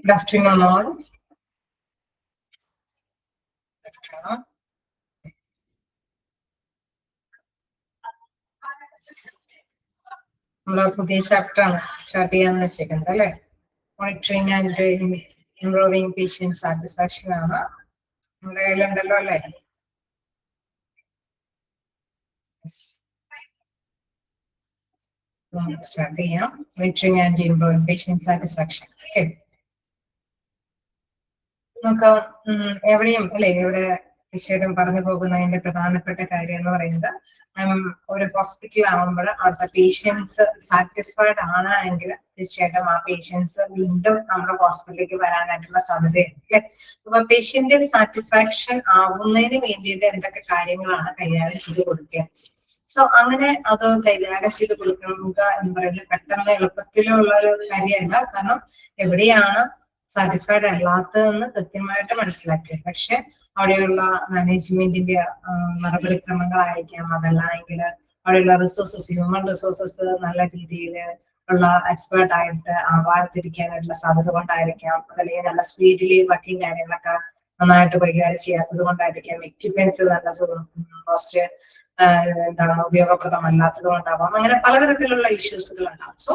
Good afternoon, all. നമ്മൾ പുതിയ chapter ആണ് സ്റ്റാർട്ട് ചെയ്യാന്ന് വെച്ചേക്കുന്നത് അല്ലെ. Monitoring and improving patient satisfaction ആണ് നമ്മുടെ കയ്യിലുണ്ടല്ലോ അല്ലെ. സ്റ്റാർട്ട് ചെയ്യാം. Monitoring and improving patient satisfaction. Okay, നമുക്ക് എവിടെയും അല്ലെ, ഇവിടെ ഈശ്വരൻ പറഞ്ഞു പോകുന്നതിന്റെ പ്രധാനപ്പെട്ട കാര്യം എന്ന് പറയുന്നത്, ഒരു ഹോസ്പിറ്റൽ ആവുമ്പോൾ അവിടുത്തെ പേഷ്യൻസ് സാറ്റിസ്ഫൈഡ് ആണ് എങ്കിൽ തീർച്ചയായിട്ടും ആ പേഷ്യൻസ് വീണ്ടും നമ്മുടെ ഹോസ്പിറ്റലിലേക്ക് വരാനായിട്ടുള്ള സാധ്യതയുണ്ട് അല്ലെ. അപ്പൊ പേഷ്യന്റ് സാറ്റിസ്ഫാക്ഷൻ ആവുന്നതിന് വേണ്ടിയിട്ട് എന്തൊക്കെ കാര്യങ്ങളാണ് കൈകാര്യം ചെയ്ത് കൊടുക്കുക. സോ അങ്ങനെ അത് കൈകാര്യം ചെയ്ത് കൊടുക്കുക എന്ന് പറയുന്നത് പെട്ടെന്ന് എളുപ്പത്തിലുള്ള ഒരു കാര്യമല്ല. കാരണം എവിടെയാണ് സാറ്റിസ്ഫൈഡ് അല്ലാത്തതെന്ന് കൃത്യമായിട്ട് മനസ്സിലാക്കുക. പക്ഷെ അവിടെയുള്ള മാനേജ്മെന്റിന്റെ നടപടിക്രമങ്ങളായിരിക്കാം, അതല്ലെങ്കിൽ അവിടെയുള്ള റിസോഴ്സസ്, ഹ്യൂമൻ റിസോഴ്സസ് നല്ല രീതിയിൽ ഉള്ള എക്സ്പേർട്ട് ആയിട്ട് ആവാതിരിക്കാനായിട്ടുള്ള സാധ്യത കൊണ്ടായിരിക്കാം, അതല്ലെങ്കിൽ നല്ല സ്പീഡില് വർക്കിംഗ് കാര്യങ്ങളൊക്കെ നന്നായിട്ട് കൈകാര്യം ചെയ്യാത്തത് കൊണ്ടായിരിക്കാം, എക്യുപ്മെന്റ്സ് നല്ല കുറച്ച് എന്താണ് ഉപയോഗപ്രദമല്ലാത്തത് കൊണ്ടാവാം. അങ്ങനെ പലതരത്തിലുള്ള ഇഷ്യൂസുകൾ ഉണ്ടാവും. സോ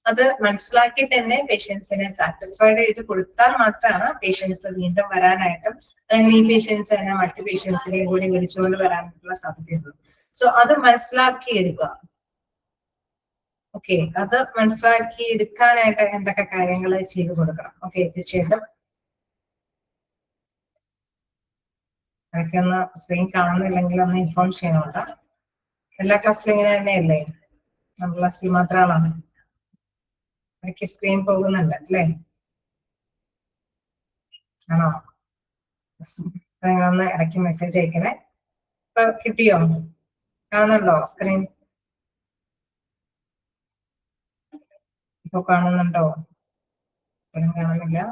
അത് മനസ്സിലാക്കി തന്നെ പേഷ്യൻസിനെ സാറ്റിസ്ഫൈഡ് ചെയ്ത് കൊടുത്താൽ മാത്രമാണ് പേഷ്യൻസ് വീണ്ടും വരാനായിട്ടും, അല്ലെങ്കിൽ ഈ പേഷ്യൻസ് തന്നെ മറ്റു പേഷ്യൻസിനെയും കൂടി വിളിച്ചുകൊണ്ട് വരാനായിട്ടുള്ള സാധ്യതയുള്ളൂ. സോ അത് മനസ്സിലാക്കി എടുക്കുക. ഓക്കെ, അത് മനസ്സിലാക്കി എടുക്കാനായിട്ട് എന്തൊക്കെ കാര്യങ്ങൾ ചെയ്തു കൊടുക്കണം. ഓക്കെ, തീർച്ചയായിട്ടും അതൊക്കെ ഒന്ന് സ്ക്രീൻ കാണുന്നില്ലെങ്കിൽ ഒന്ന് ഇൻഫോം ചെയ്യണോട്ടാ. എല്ലാ ക്ലാസ്സിലും ഇങ്ങനെ തന്നെയല്ലേ? നമ്മുടെ ക്ലാസ്സിൽ മാത്രമാണ് എനിക്ക് സ്ക്രീൻ പോകുന്നുണ്ട് അല്ലേ? ആണോ? ഒന്ന് ഇടയ്ക്ക് മെസ്സേജ് അയക്കണേ. ഇപ്പൊ കിട്ടിയോ? കാണുന്നുണ്ടോ സ്ക്രീൻ? ഇപ്പൊ കാണുന്നുണ്ടോ? കാണുന്നില്ല.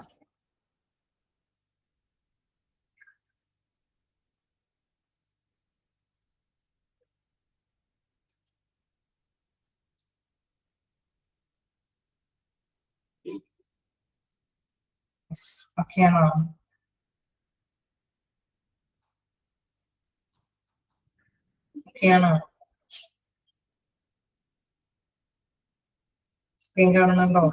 ഓക്കെ ആണോ? ഓക്കെ ആണോ? സ്ക്രീൻ കാണുന്നുണ്ടോ?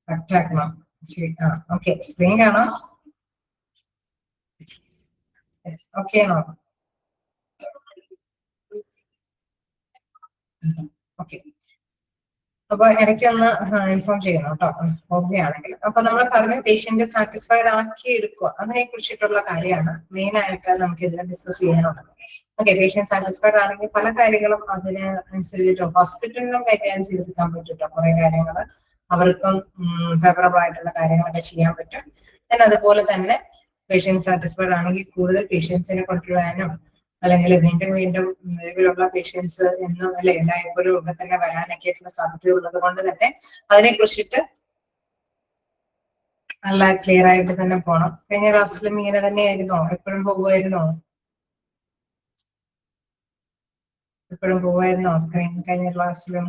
കറക്റ്റാക്കണം. ശരി, ആ ഓക്കെ, സ്ക്രീൻ കാണാം. ഓക്കെ ആണോ? ഓക്കെ, അപ്പൊ ഇടയ്ക്കൊന്ന് ഇൻഫോം ചെയ്യണം കേട്ടോ, ഓക്കെ ആണെങ്കിൽ. അപ്പൊ നമ്മൾ പറഞ്ഞ പേഷ്യന്റ് സാറ്റിസ്ഫൈഡ് ആക്കി എടുക്കുക, അതിനെ കുറിച്ചിട്ടുള്ള കാര്യമാണ് മെയിൻ ആയിട്ട് നമുക്ക് ഇതിൽ ഡിസ്കസ് ചെയ്യാനുള്ളത്. ഓക്കെ, പേഷ്യന്റ് സാറ്റിസ്ഫൈഡ് ആണെങ്കിൽ പല കാര്യങ്ങളും അതിന് അനുസരിച്ചിട്ടോ ഹോസ്പിറ്റലിനും കൈകാര്യം ചെയ്തെടുക്കാൻ പറ്റും. കുറെ കാര്യങ്ങൾ അവർക്കും ഫേവറബിൾ ആയിട്ടുള്ള കാര്യങ്ങളൊക്കെ ചെയ്യാൻ പറ്റും. then അതുപോലെ തന്നെ പേഷ്യന്റ് സാറ്റിസ്ഫൈഡ് ആണെങ്കിൽ കൂടുതൽ പേഷ്യൻസിനെ കൊണ്ടുവരാനും, അല്ലെങ്കിൽ വീണ്ടും വീണ്ടും നിലവിലുള്ള പേഷ്യൻസ് എന്നും അല്ലെ എല്ലായ്പ്പോഴും ഇവിടെ തന്നെ വരാനൊക്കെ ആയിട്ടുള്ള സാധ്യത ഉള്ളത് കൊണ്ട് തന്നെ അതിനെ കുറിച്ചിട്ട് നല്ല ക്ലിയർ ആയിട്ട് തന്നെ പോണം. കഴിഞ്ഞ ക്ലാസ്സിലും ഇങ്ങനെ തന്നെയായിരുന്നോ? എപ്പോഴും പോകുമായിരുന്നോ? എപ്പോഴും പോകുമായിരുന്നോ സ്ക്രീൻ? കഴിഞ്ഞ ക്ലാസ്സിലും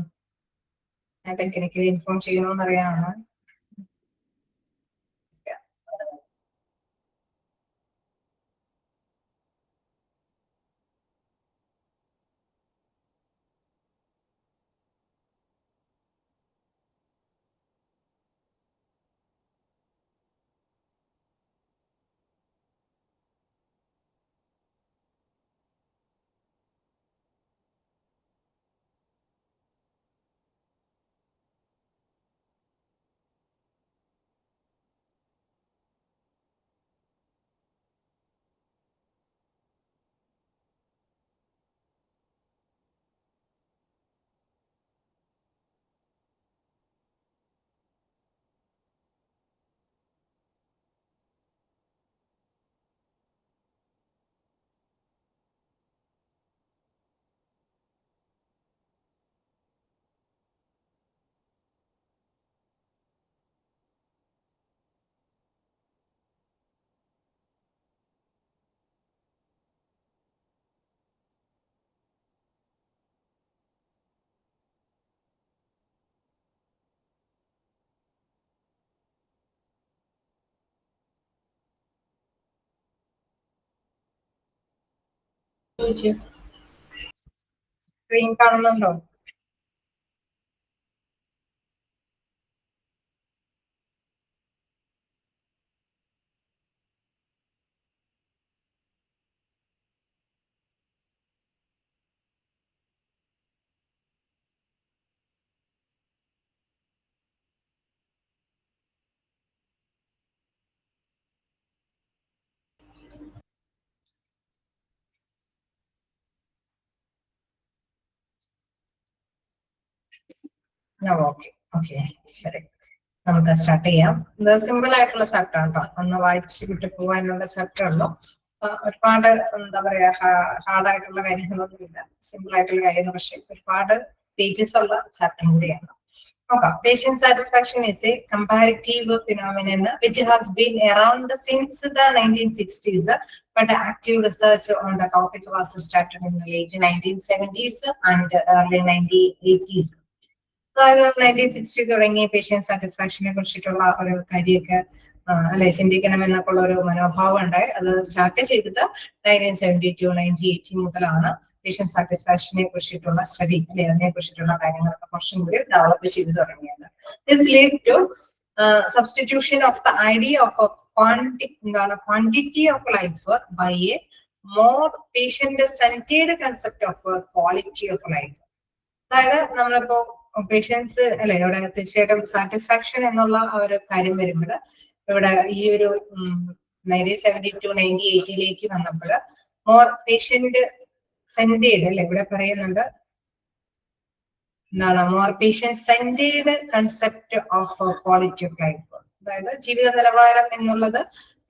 ടെക്നിക്കലി ഇൻഫോം ചെയ്യണമെന്നറിയാമോ? സ്ക്രീൻ കാണുന്നുണ്ടോ? ഓക്കെ ശരി, നമുക്ക് സ്റ്റാർട്ട് ചെയ്യാം. ഇത് സിമ്പിൾ ആയിട്ടുള്ള ചാപ്റ്റർ ആണ് കേട്ടോ, ഒന്ന് വായിച്ച് വിട്ട് പോകാനുള്ള ചാപ്റ്റർ ഉള്ളൂ. ഒരുപാട് എന്താ പറയാ ഹാർഡായിട്ടുള്ള കാര്യങ്ങളൊന്നും ഇല്ല, സിമ്പിൾ ആയിട്ടുള്ള കാര്യങ്ങൾ, പക്ഷെ ഒരുപാട് പേജസ് ഉള്ള ചാപ്റ്റർ കൂടിയാണ്. നോക്കാം. Patient satisfaction is a comparative phenomenon which has been around since the 1960s, but active research on the topic was started in the late 1970s and early 1980s. അതായത് 1960 തുടങ്ങി patient സാറ്റിസ്ഫാക്ഷനെ കുറിച്ചിട്ടുള്ള ഒരു കാര്യമൊക്കെ അല്ലെ ചിന്തിക്കണം എന്നൊക്കെ ഉള്ള ഒരു മനോഭാവം ഉണ്ടായി. അത് സ്റ്റാർട്ട് ചെയ്തത് 1972 1980 മുതലാണ് പേഷ്യന്റ് സാറ്റിസ്ഫാക്ഷനെ കുറിച്ചിട്ടുള്ള സ്റ്റഡി അല്ലെ അതിനെ കുറിച്ചിട്ടുള്ള കാര്യങ്ങളൊക്കെ കുറച്ചും കൂടി ഡെവലപ്പ് ചെയ്ത് തുടങ്ങിയത്. This lead to substitution of the idea of quantity of life by a more patient centred concept of quality of life. അതായത് നമ്മളിപ്പോ പേഷ്യൻസ് അല്ലെ ഇവിടെ തീർച്ചയായിട്ടും സാറ്റിസ്ഫാക്ഷൻ എന്നുള്ള ഒരു കാര്യം വരുമ്പോൾ ഇവിടെ ഈ ഒരു 1972 1980 വന്നപ്പോൾ മോർ പേഷ്യന്റ് സെന്റേർഡ് അല്ലെ ഇവിടെ പറയുന്നുണ്ട് എന്താണ് more patient centred concept of quality of life. അതായത് ജീവിത നിലവാരം എന്നുള്ളത്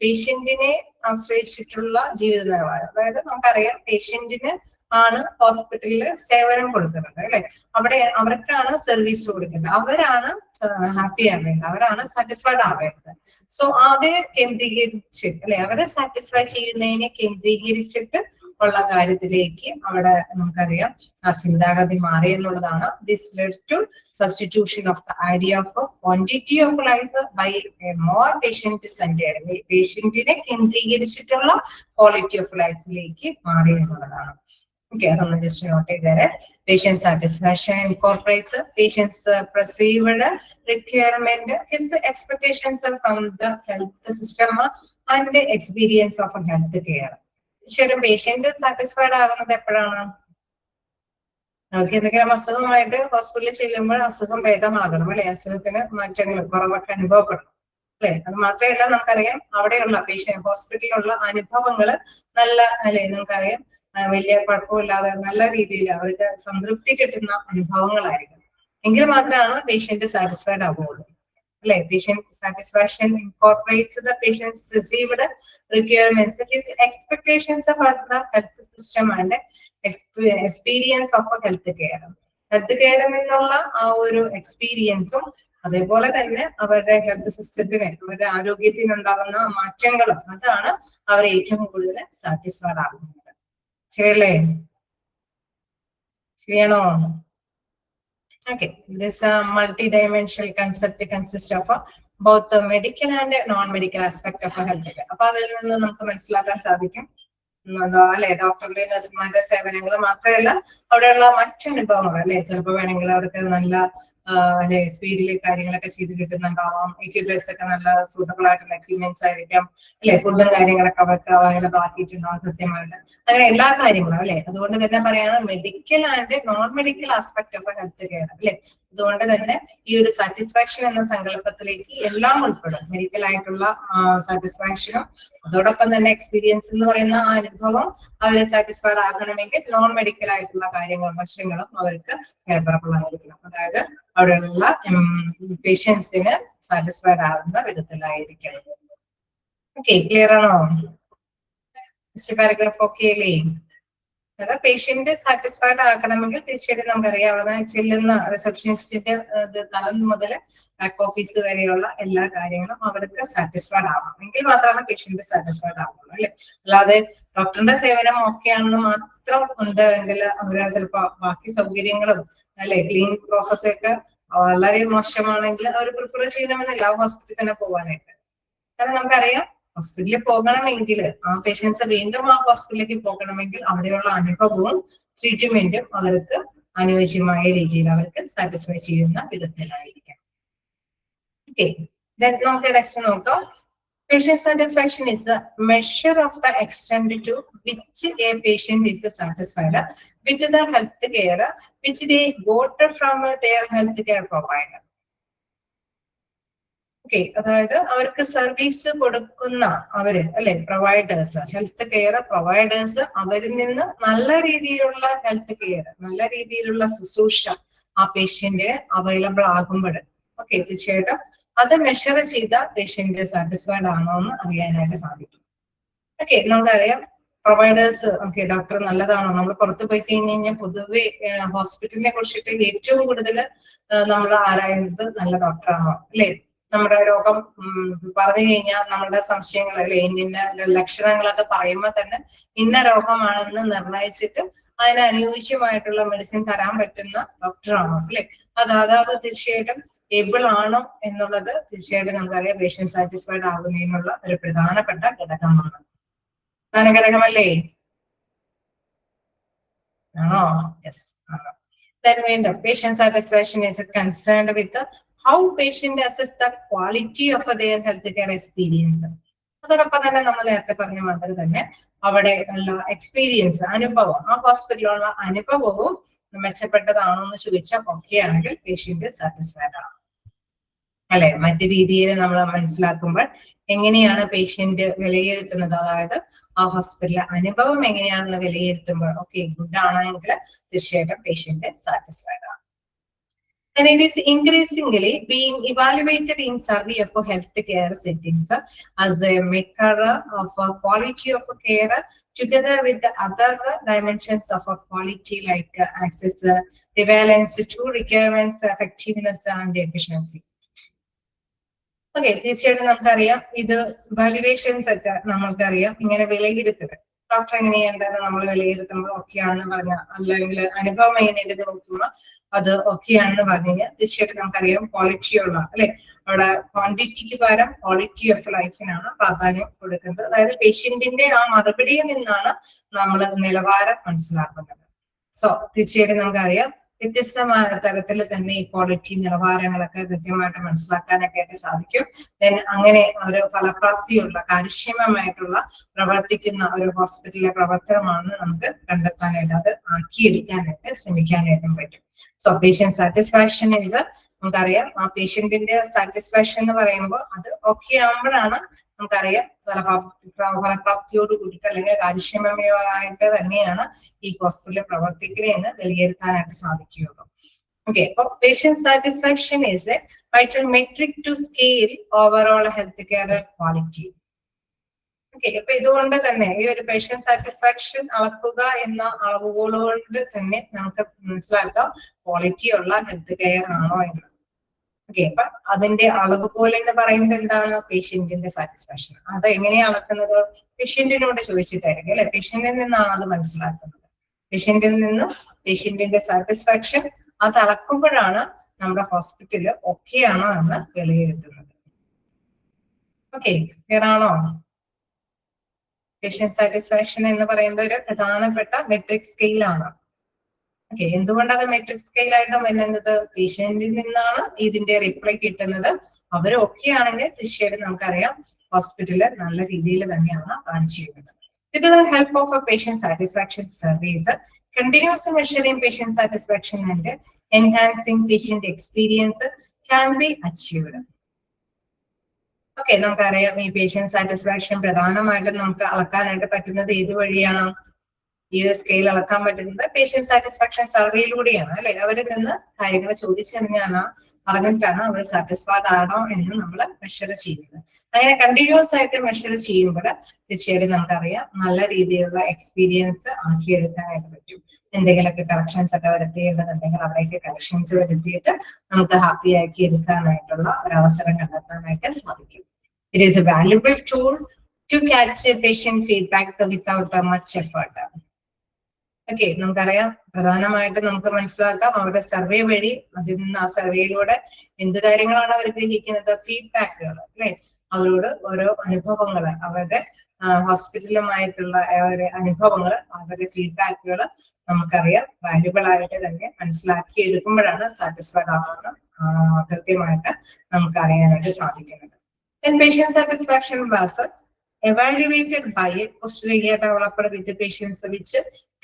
പേഷ്യന്റിനെ ആശ്രയിച്ചിട്ടുള്ള ജീവിത നിലവാരം. അതായത് നമുക്കറിയാം പേഷ്യന്റിന് ആണ് ഹോസ്പിറ്റലിൽ സേവനം കൊടുക്കുന്നത് അല്ലെ, അവിടെ അവർക്കാണ് സർവീസ് കൊടുക്കുന്നത്, അവരാണ് ഹാപ്പി ആവേണ്ടത്, അവരാണ് സാറ്റിസ്ഫൈഡ് ആവേണ്ടത്. സോ അതിനെ കേന്ദ്രീകരിച്ച് അല്ലെ അവരെ സാറ്റിസ്ഫൈ ചെയ്യുന്നതിനെ കേന്ദ്രീകരിച്ചിട്ട് ഉള്ള കാര്യത്തിലേക്ക് അവിടെ നമുക്കറിയാം ആ ചിന്താഗതി മാറി എന്നുള്ളതാണ്. This led to substitution of the idea of quantity of life by a more patient centred, പേഷ്യന്റിനെ കേന്ദ്രീകരിച്ചിട്ടുള്ള ക്വാളിറ്റി ഓഫ് ലൈഫിലേക്ക് മാറി എന്നുള്ളതാണ്. Okay, I'm just note there. Patient satisfaction incorporates patient's perceived requirement, his expectations from the health system, and the experience of health care. ശരി, patient satisfied ആകുന്നത് എപ്പോഴാണ്? നമുക്ക് എന്തെങ്കിലും അസുഖമായിട്ട് ഹോസ്പിറ്റലിൽ ചെല്ലുമ്പോൾ അസുഖം ഭേദമാകണം അല്ലെ, അസുഖത്തിന് മാറ്റങ്ങൾ കുറവൊക്കെ അനുഭവപ്പെടണം അല്ലെ. അത് മാത്രമല്ല നമുക്കറിയാം അവിടെയുള്ള പേഷ്യന്റ് ഹോസ്പിറ്റലിലുള്ള അനുഭവങ്ങൾ നല്ല അല്ലെ, നമുക്കറിയാം വലിയ കുഴപ്പമില്ലാതെ നല്ല രീതിയിൽ അവർക്ക് സംതൃപ്തി കിട്ടുന്ന അനുഭവങ്ങളായിരിക്കും. എങ്കിൽ മാത്രമാണ് പേഷ്യന്റ് സാറ്റിസ്ഫൈഡ് ആവുകയുള്ളൂ അല്ലെ. Patient satisfaction incorporates the patients received requirements, his expectations of the health system and experience of health care. Health കെയറിൽ നിന്നുള്ള ആ ഒരു എക്സ്പീരിയൻസും അതേപോലെ തന്നെ അവരുടെ ഹെൽത്ത് സിസ്റ്റത്തിന് അവരുടെ ആരോഗ്യത്തിനുണ്ടാകുന്ന മാറ്റങ്ങളും അതാണ് അവരെ ഏറ്റവും കൂടുതൽ സാറ്റിസ്ഫൈഡ് ആകുന്നത്. ശരിയല്ലേ? ശരിയാണോ? Okay, this multi-dimensional concept consists of both the medical and non-medical aspect of health care. അപ്പൊ അതിൽ നിന്ന് നമുക്ക് മനസ്സിലാക്കാൻ സാധിക്കും അല്ലെ ഡോക്ടറുടെ നഴ്സുമാരുടെ സേവനങ്ങൾ മാത്രമല്ല അവിടെയുള്ള മറ്റനുഭവങ്ങൾ അല്ലെ. ചിലപ്പോൾ വേണമെങ്കിൽ അവർക്ക് നല്ല അല്ലെ സ്പീഡില് കാര്യങ്ങളൊക്കെ ചെയ്ത് കിട്ടുന്നുണ്ടാവാം, എക്യുപ്മെന്റ്സ് ഒക്കെ നല്ല സൂട്ടബിൾ ആയിട്ടുള്ള എക്യുപ്മെന്റ്സ് ആയിരിക്കാം അല്ലെ, ഫുഡും കാര്യങ്ങളൊക്കെ അവർക്ക് അവൈലബിൾ ആക്കിയിട്ടുണ്ടാവും കൃത്യമായിട്ട്, അങ്ങനെ എല്ലാ കാര്യങ്ങളും അല്ലെ. അതുകൊണ്ട് തന്നെ പറയാണ് medical and non medical aspect of health care അല്ലെ. അതുകൊണ്ട് തന്നെ ഈ ഒരു സാറ്റിസ്ഫാക്ഷൻ എന്ന സങ്കല്പത്തിലേക്ക് എല്ലാം ഉൾപ്പെടും. മെഡിക്കൽ ആയിട്ടുള്ള സാറ്റിസ്ഫാക്ഷനും അതോടൊപ്പം തന്നെ എക്സ്പീരിയൻസ് എന്ന് പറയുന്ന ആ അനുഭവം അവരെ സാറ്റിസ്ഫൈഡ് ആകണമെങ്കിൽ നോൺ മെഡിക്കൽ ആയിട്ടുള്ള കാര്യങ്ങളും വശങ്ങളും അവർക്ക് ഫേവറബിൾ ആയിരിക്കണം. അതായത് അവിടെയുള്ള പേഷ്യൻസിന് സാറ്റിസ്ഫൈഡ് ആകുന്ന വിധത്തിലായിരിക്കണം. ഓക്കെ, ക്ലിയർ ആണോ? പാരഗ്രാഫ് ഓക്കെ അല്ലേ? അതായത് പേഷ്യന്റ് സാറ്റിസ്ഫൈഡ് ആക്കണമെങ്കിൽ തീർച്ചയായിട്ടും നമുക്കറിയാം അവിടെ ചെല്ലുന്ന റിസപ്ഷനിസ്റ്റിന്റെ തലം മുതൽ ബാക്ക് ഓഫീസ് വരെയുള്ള എല്ലാ കാര്യങ്ങളും അവർക്ക് സാറ്റിസ്ഫൈഡ് ആവണം, എങ്കിൽ മാത്രമാണ് പേഷ്യന്റ് സാറ്റിസ്ഫൈഡ് ആവുള്ളൂ അല്ലെ. അല്ലാതെ ഡോക്ടറിന്റെ സേവനം ഓക്കെ ആണെന്ന് മാത്രം ഉണ്ട് എങ്കിൽ അവര് ചിലപ്പോ ബാക്കി സൗകര്യങ്ങളും അല്ലെ ക്ലീനിങ് പ്രോസസ് ഒക്കെ വളരെ മോശമാണെങ്കിൽ അവർ പ്രിഫർ ചെയ്യണമെന്നില്ല ഹോസ്പിറ്റലിൽ തന്നെ പോകാനായിട്ട്. കാരണം നമുക്കറിയാം ഹോസ്പിറ്റലിൽ പോകണമെങ്കിൽ ആ പേഷ്യൻസ് വീണ്ടും ആ ഹോസ്പിറ്റലിലേക്ക് പോകണമെങ്കിൽ അവിടെയുള്ള അനുഭവവും ട്രീറ്റ്മെന്റും അവർക്ക് അനുയോജ്യമായ രീതിയിൽ അവർക്ക് സാറ്റിസ്ഫൈ ചെയ്യുന്ന വിധത്തിലായിരിക്കാം. ഓക്കെ, നമുക്ക് നെക്സ്റ്റ് നോക്കാം. Patient satisfaction is a measure of the extent to which a patient is satisfied with the health care which they got from their health care provider. Okay, അതായത് അവർക്ക് സർവീസ് കൊടുക്കുന്ന അവര് അല്ലെ providers, health care providers അവരിൽ നിന്ന് നല്ല രീതിയിലുള്ള health care, നല്ല രീതിയിലുള്ള ശുശ്രൂഷ ആ പേഷ്യന്റ് അവൈലബിൾ ആകുമ്പോൾ ഓക്കെ തീർച്ചയായിട്ടും അത് മെഷർ ചെയ്ത പേഷ്യന്റ് സാറ്റിസ്ഫൈഡ് ആണോ എന്ന് അറിയാനായിട്ട് സാധിക്കും. ഓക്കെ, നമുക്കറിയാം പ്രൊവൈഡേഴ്സ് ഓക്കെ ഡോക്ടർ നല്ലതാണോ, നമ്മൾ പുറത്തു പോയി കഴിഞ്ഞ് കഴിഞ്ഞാൽ പൊതുവെ ഹോസ്പിറ്റലിനെ കുറിച്ചിട്ട് ഏറ്റവും കൂടുതൽ നമ്മൾ ആരായുന്നത് നല്ല ഡോക്ടറാണോ അല്ലെ. നമ്മുടെ രോഗം പറഞ്ഞു കഴിഞ്ഞാൽ നമ്മുടെ സംശയങ്ങൾ അല്ലെ ഇന്ന ലക്ഷണങ്ങളൊക്കെ പറയുമ്പോൾ തന്നെ ഇന്ന രോഗമാണെന്ന് നിർണയിച്ചിട്ട് അതിന് അനുയോജ്യമായിട്ടുള്ള മെഡിസിൻ തരാൻ പറ്റുന്ന ഡോക്ടറാണോ അല്ലെ. അതായത് തീർച്ചയായിട്ടും ഏബിൾ ആണോ എന്നുള്ളത് തീർച്ചയായിട്ടും നമുക്കറിയാം പേഷ്യന്റ് സാറ്റിസ്ഫൈഡ് ആകുന്നതിനുള്ള ഒരു പ്രധാനപ്പെട്ട ഘടകമാണ്. പ്രധാന ഘടകമല്ലേ ആണോ? യെസ് ആണോ. വീണ്ടും patient satisfaction is concerned with how patient assess the quality of their healthcare experience. അതോടൊപ്പം തന്നെ നമ്മൾ നേരത്തെ പറഞ്ഞ മാതിരി തന്നെ അവിടെ ഉള്ള എക്സ്പീരിയൻസ്, അനുഭവം, ആ ഹോസ്പിറ്റലിലുള്ള അനുഭവവും മെച്ചപ്പെട്ടതാണോ എന്ന് ചോദിച്ചാൽ ഓക്കെ ആണെങ്കിൽ പേഷ്യന്റ് സാറ്റിസ്ഫൈഡ് ആണ് അല്ലെ. മറ്റു രീതിയിൽ നമ്മൾ മനസ്സിലാക്കുമ്പോൾ എങ്ങനെയാണ് പേഷ്യന്റ് വിലയിരുത്തുന്നത്, അതായത് ആ ഹോസ്പിറ്റലിലെ അനുഭവം എങ്ങനെയാണെന്ന് വിലയിരുത്തുമ്പോൾ ഓക്കെ ഗുഡ് ആണെങ്കിൽ തീർച്ചയായിട്ടും പേഷ്യന്റ് സാറ്റിസ്ഫൈഡ് ആണ്. And it is increasingly being evaluated in survey of healthcare settings as a measure of quality of care together with the other dimensions of quality like access, prevalence to requirements, effectiveness and efficiency. Okay, തീർച്ചയായിട്ടും നമുക്കറിയാം ഇത് valuations ഒക്കെ നമ്മൾക്കറിയാം ഇങ്ങനെ വിലയിരുത്തുക. Doctor എങ്ങനെയുണ്ടെന്ന് നമ്മൾ വിലയിരുത്തുമ്പോൾ ഓക്കെ ആണെന്ന് പറഞ്ഞാൽ അല്ലെങ്കിൽ അനുഭവം എങ്ങനെയുണ്ടെന്ന് നോക്കുമ്പോൾ അത് ഓക്കെ ആണെന്ന് പറഞ്ഞു കഴിഞ്ഞാൽ തീർച്ചയായിട്ടും നമുക്കറിയാം ക്വാളിറ്റിയുള്ള അല്ലെ. അവിടെ ക്വാണ്ടിറ്റിക്ക് പകരം ക്വാളിറ്റി ഓഫ് ലൈഫിനാണ് പ്രാധാന്യം കൊടുക്കുന്നത്. അതായത് പേഷ്യന്റിന്റെ ആ മറുപടിയിൽ നിന്നാണ് നമ്മൾ നിലവാരം മനസ്സിലാക്കുന്നത്. സോ തീർച്ചയായിട്ടും നമുക്കറിയാം വ്യത്യസ്തമായ തരത്തിൽ തന്നെ ഈ ക്വാളിറ്റി നിലവാരങ്ങളൊക്കെ കൃത്യമായിട്ട് മനസ്സിലാക്കാനൊക്കെ ആയിട്ട് സാധിക്കും. ദെൻ അങ്ങനെ ഒരു ഫലപ്രാപ്തിയുള്ള കാര്യക്ഷമമായിട്ടുള്ള പ്രവർത്തിക്കുന്ന ഒരു ഹോസ്പിറ്റലിലെ പ്രവർത്തനമാണ് നമുക്ക് കണ്ടെത്താനായിട്ട് അത് ആക്കിയെടുക്കാനായിട്ട് ശ്രമിക്കാനായിട്ടും പറ്റും. സോ പേഷ്യന്റ് സാറ്റിസ്ഫാക്ഷൻ ഇത് നമുക്കറിയാം ആ പേഷ്യന്റിന്റെ സാറ്റിസ്ഫാക്ഷൻ എന്ന് പറയുമ്പോൾ അത് ഓക്കെ ആകുമ്പോഴാണ് നമുക്കറിയാം ഫലപ്രാപ്തിയോട് കൂടിയിട്ട് അല്ലെങ്കിൽ കാര്യക്ഷമമായിട്ട് തന്നെയാണ് ഈ ഹോസ്പിറ്റലിൽ പ്രവർത്തിക്കുന്നതെന്ന് വിലയിരുത്താനായിട്ട് സാധിക്കുകയുള്ളൂ. ഓക്കെ, അപ്പൊ patient satisfaction is a vital metric to scale overall health care quality. Okay, അപ്പൊ ഇതുകൊണ്ട് തന്നെ ഈ ഒരു പേഷ്യന്റ് സാറ്റിസ്ഫാക്ഷൻ അളക്കുക എന്ന അളവുകളോട് തന്നെ നമുക്ക് മനസ്സിലാക്കാം ക്വാളിറ്റി ഉള്ള ഹെൽത്ത് കെയർ ആണോ എന്ന്. ഓക്കെ, അപ്പൊ അതിന്റെ അളവുകോൽ എന്ന് പറയുന്നത് എന്താണ്? പേഷ്യന്റിന്റെ സാറ്റിസ്ഫാക്ഷൻ. അത് എങ്ങനെയാണ് അളക്കുന്നത്? പേഷ്യന്റിനോട് ചോദിച്ചിട്ടായിരിക്കും അല്ലെ, പേഷ്യന്റിൽ നിന്നാണ് അത് മനസ്സിലാക്കുന്നത്. പേഷ്യന്റിൽ നിന്നും പേഷ്യന്റിന്റെ സാറ്റിസ്ഫാക്ഷൻ അത് അളക്കുമ്പോഴാണ് നമ്മുടെ ഹോസ്പിറ്റല് ഓക്കെ ആണോ എന്ന് വിലയിരുത്തുന്നത്. ഓക്കെ, ക്ലിയർ ആണോ? പേഷ്യന്റ് സാറ്റിസ്ഫാക്ഷൻ എന്ന് പറയുന്നത് ഒരു പ്രധാനപ്പെട്ട മെട്രിക് സ്കെയിൽ ആണ്. ഓക്കെ, എന്തുകൊണ്ടത് മെട്രിക് സ്കെയിൽ ആയിട്ട് വരുന്നത്? പേഷ്യന്റിൽ നിന്നാണ് ഇതിന്റെ റിപ്ലൈ കിട്ടുന്നത്. അവർ ഓക്കെ ആണെങ്കിൽ തീർച്ചയായിട്ടും നമുക്കറിയാം ഹോസ്പിറ്റലിൽ നല്ല രീതിയിൽ തന്നെയാണ് റൺ ചെയ്യുന്നത്. With the help of a patient satisfaction surveys, continuous measuring patient satisfaction and enhancing patient experience can be achieved. Okay, നമുക്കറിയാം ഈ പേഷ്യന്റ് സാറ്റിസ്ഫാക്ഷൻ പ്രധാനമായിട്ടും നമുക്ക് അളക്കാനായിട്ട് പറ്റുന്നത് ഏത് വഴിയാണ്? ഈ സ്കെയിൽ അളക്കാൻ പറ്റുന്നത് പേഷ്യന്റ് സാറ്റിസ്ഫാക്ഷൻ സർവേയിലൂടെയാണ് അല്ലെ. അവരിൽ നിന്ന് കാര്യങ്ങൾ ചോദിച്ചറിഞ്ഞാണ് പറഞ്ഞിട്ടാണ് അവർ സാറ്റിസ്ഫൈഡ് ആണോ എന്ന് നമ്മൾ മെഷർ ചെയ്യുന്നത്. അങ്ങനെ കണ്ടിന്യൂസ് ആയിട്ട് മെഷർ ചെയ്യുമ്പോൾ തീർച്ചയായിട്ടും നമുക്കറിയാം നല്ല രീതിയിലുള്ള എക്സ്പീരിയൻസ് ആക്കിയെടുക്കാനായിട്ട് പറ്റും. എന്തെങ്കിലുമൊക്കെ കറക്ഷൻസ് ഒക്കെ വരുത്തിയിട്ടുണ്ടെങ്കിൽ അവിടേക്ക് കറക്ഷൻസ് വരുത്തിയിട്ട് നമുക്ക് ഹാപ്പി ആക്കി എടുക്കാനായിട്ടുള്ള ഒരു അവസരം കണ്ടെത്താനായിട്ട് സാധിക്കും. It is a valuable tool to catch patient feedback without much effort. Okay, നമുക്കറിയാം പ്രധാനമായിട്ടും നമുക്ക് മനസ്സിലാക്കാം അവരുടെ സർവേ വഴി അതിൽ നിന്ന് ആ സർവേയിലൂടെ എന്ത് കാര്യങ്ങളാണ് അവർ ഗ്രഹിക്കുന്നത്? ഫീഡ്ബാക്കുകൾ അല്ലെ. അവരോട് ഓരോ അനുഭവങ്ങൾ, അവരുടെ ഹോസ്പിറ്റലുമായിട്ടുള്ള ഒരു അനുഭവങ്ങൾ, അവരുടെ ഫീഡ്ബാക്കുകൾ നമുക്കറിയാം. വാല്യുബിൾ ആയിട്ട് തന്നെ മനസ്സിലാക്കി എടുക്കുമ്പോഴാണ് സാറ്റിസ്ഫൈഡ് ആവുന്ന കൃത്യമായിട്ട് നമുക്ക് അറിയാനായിട്ട് സാധിക്കുന്നത്. Then patient satisfaction was evaluated by a questionnaire developed with the patients which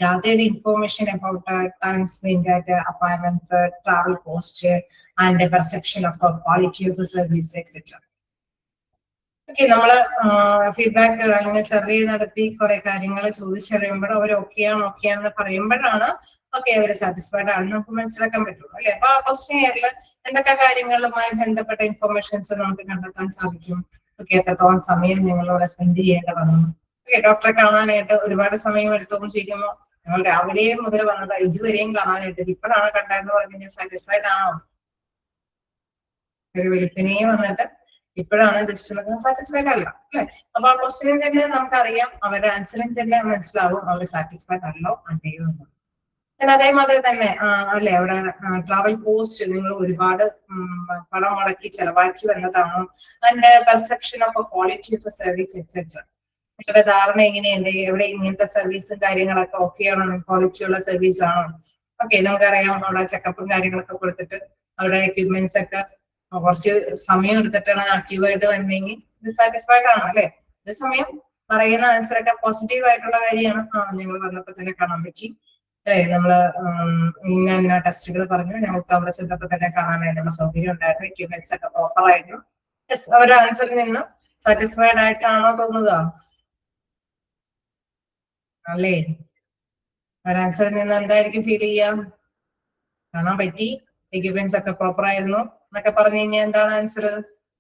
gathered information about time spent at appointments, travel cost, and the perception of the quality of the service, etc. Okay, നമ്മള് feedback അല്ലെങ്കിൽ survey നടത്തി കുറെ കാര്യങ്ങൾ ചോദിച്ചറിയുമ്പോൾ അവർ ഓക്കെയാണെന്ന് പറയുമ്പോഴാണ് okay അവർ satisfied ആണെന്ന് നമുക്ക് മനസ്സിലാക്കാൻ പറ്റുള്ളൂ, അല്ലെ? അപ്പൊ ആ ക്വസ്റ്റ്യനിയറിൽ എന്തൊക്കെ കാര്യങ്ങളുമായി ബന്ധപ്പെട്ട ഇൻഫർമേഷൻസ് നമുക്ക് കണ്ടെത്താൻ സാധിക്കും? ഓക്കെ, എത്രത്തോളം സമയം നിങ്ങളോട് സ്പെൻഡ് ചെയ്യേണ്ട വന്നു, ഓക്കെ, ഡോക്ടറെ കാണാനായിട്ട് ഒരുപാട് സമയം എടുത്തോന്ന് ചോദിക്കുമ്പോൾ ഞങ്ങൾ രാവിലെ മുതൽ വന്നത് ഇതുവരെയും കാണാനായിട്ട്, ഇപ്പോഴാണ് കണ്ടതെന്ന് പറഞ്ഞാൽ സാറ്റിസ്ഫൈഡ് ആണോ? ഒരു വെളുപ്പിനെയും വന്നിട്ട് ഇപ്പോഴാണ് ജസ്റ്റ് സാറ്റിസ്ഫൈഡ് അല്ല, അല്ലെ? അപ്പൊ ആ ക്വസ്റ്റ്യനിൽ തന്നെ നമുക്കറിയാം, അവരുടെ ആൻസറിൽ തന്നെ മനസ്സിലാവും അവർ സാറ്റിസ്ഫൈഡ് അല്ലോ അല്ലയോ എന്ന്. അതേമാതിരി തന്നെ അല്ലെ, അവിടെ ട്രാവൽ കോസ്റ്റ് നിങ്ങൾ ഒരുപാട് പണം മുടക്കി ചെലവാക്കി വന്നതാണോ, അതിന്റെ perception of quality of service etcetera. നിങ്ങളുടെ ധാരണ എങ്ങനെയുണ്ട്, എവിടെ ഇങ്ങനത്തെ സർവീസും കാര്യങ്ങളൊക്കെ ഓക്കെയാണോ, ക്വാളിറ്റി ഉള്ള സർവീസ് ആണോ? ഓക്കെ, നമുക്കറിയാം അവിടെ ചെക്കപ്പും കാര്യങ്ങളൊക്കെ കൊടുത്തിട്ട് അവിടെ എക്യുപ്മെന്റ്സ് ഒക്കെ കുറച്ച് സമയം എടുത്തിട്ടാണ് ആക്റ്റീവായിട്ട് വന്നെങ്കിൽ ഡിസാറ്റിസ്ഫൈഡ് ആണ്, അല്ലെ? അതേസമയം പറയുന്ന ആൻസറൊക്കെ പോസിറ്റീവ് ആയിട്ടുള്ള കാര്യമാണ്. നിങ്ങൾ വന്നപ്പോ തന്നെ കാണാൻ പറ്റി, അല്ലെ? നമ്മള് ഇന്ന ടെസ്റ്റുകൾ പറഞ്ഞു, ഞങ്ങൾക്ക് അവിടെ ചെന്നപ്പോ തന്നെ കാണാനായിട്ടുള്ള സൗകര്യം ഉണ്ടായിരുന്നു, എക്യുപ്മെന്റ്സ് ഒക്കെ പ്രോപ്പർ ആയിരുന്നു. അവരുടെ ആൻസറിൽ നിന്ന് സാറ്റിസ്ഫൈഡ് ആയിട്ടാണോ തോന്നുക, അല്ലേ? അവരുടെ ആൻസറിൽ നിന്ന് എന്തായിരിക്കും ഫീൽ ചെയ്യാം? കാണാൻ പറ്റി, എക്യുപ്മെന്റ്സ് ഒക്കെ പ്രോപ്പർ ആയിരുന്നു എന്നൊക്കെ പറഞ്ഞു കഴിഞ്ഞാൽ എന്താണ് ആൻസർ?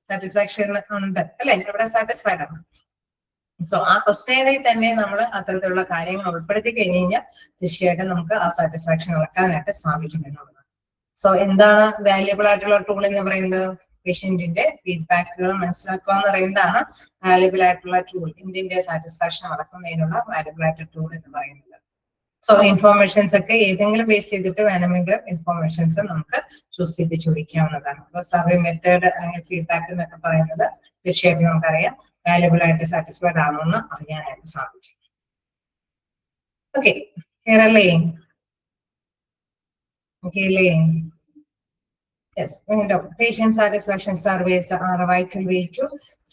സാറ്റിസ്ഫാക്ഷൻ ഉണ്ട്, അല്ലെ? ഇവിടെ സാറ്റിസ്ഫൈഡ് ആണ്. സോ ആ ക്വസ്റ്റ്യനിൽ തന്നെ നമ്മൾ അത്തരത്തിലുള്ള കാര്യങ്ങൾ ഉൾപ്പെടുത്തി കഴിഞ്ഞ് കഴിഞ്ഞാൽ തീർച്ചയായിട്ടും നമുക്ക് ആ സാറ്റിസ്ഫാക്ഷൻ അളക്കാനായിട്ട് സാധിക്കും എന്നുള്ളതാണ്. സോ എന്താണ് വാല്യുബിൾ ആയിട്ടുള്ള ടൂൾ എന്ന് പറയുന്നത്? പേഷ്യന്റിന്റെ ഫീഡ്ബാക്കുകൾ മനസ്സിലാക്കുക എന്ന് പറയുന്നതാണ് വാല്യുബിൾ ആയിട്ടുള്ള ടൂൾ. എന്തിന്റെ സാറ്റിസ്ഫാക്ഷൻ അളക്കുന്നതിനുള്ള വാല്യുബിൾ ആയിട്ടുള്ള ടൂൾ എന്ന് പറയുന്നത്. സോ ഇൻഫോർമേഷൻസ് ഒക്കെ ഏതെങ്കിലും ബേസ് ചെയ്തിട്ട് വേണമെങ്കിൽ ഇൻഫോർമേഷൻസ് നമുക്ക് ചൂസ് ചെയ്ത് ചോദിക്കാവുന്നതാണ്. അപ്പൊ സർവേ മെത്തേഡ് അല്ലെങ്കിൽ ഫീഡ്ബാക്ക് എന്നൊക്കെ പറയുന്നത് തീർച്ചയായിട്ടും നമുക്കറിയാം വാല്യുബിൾ ആയിട്ട് സാറ്റിസ്ഫൈഡ് ആണോ എന്ന് അറിയാനായിട്ട് സാധിക്കും. ഓക്കെ, ക്ലിയർ അല്ലേ? ഓക്കെ അല്ലേ? Yes, patient satisfaction surveys are a vital way to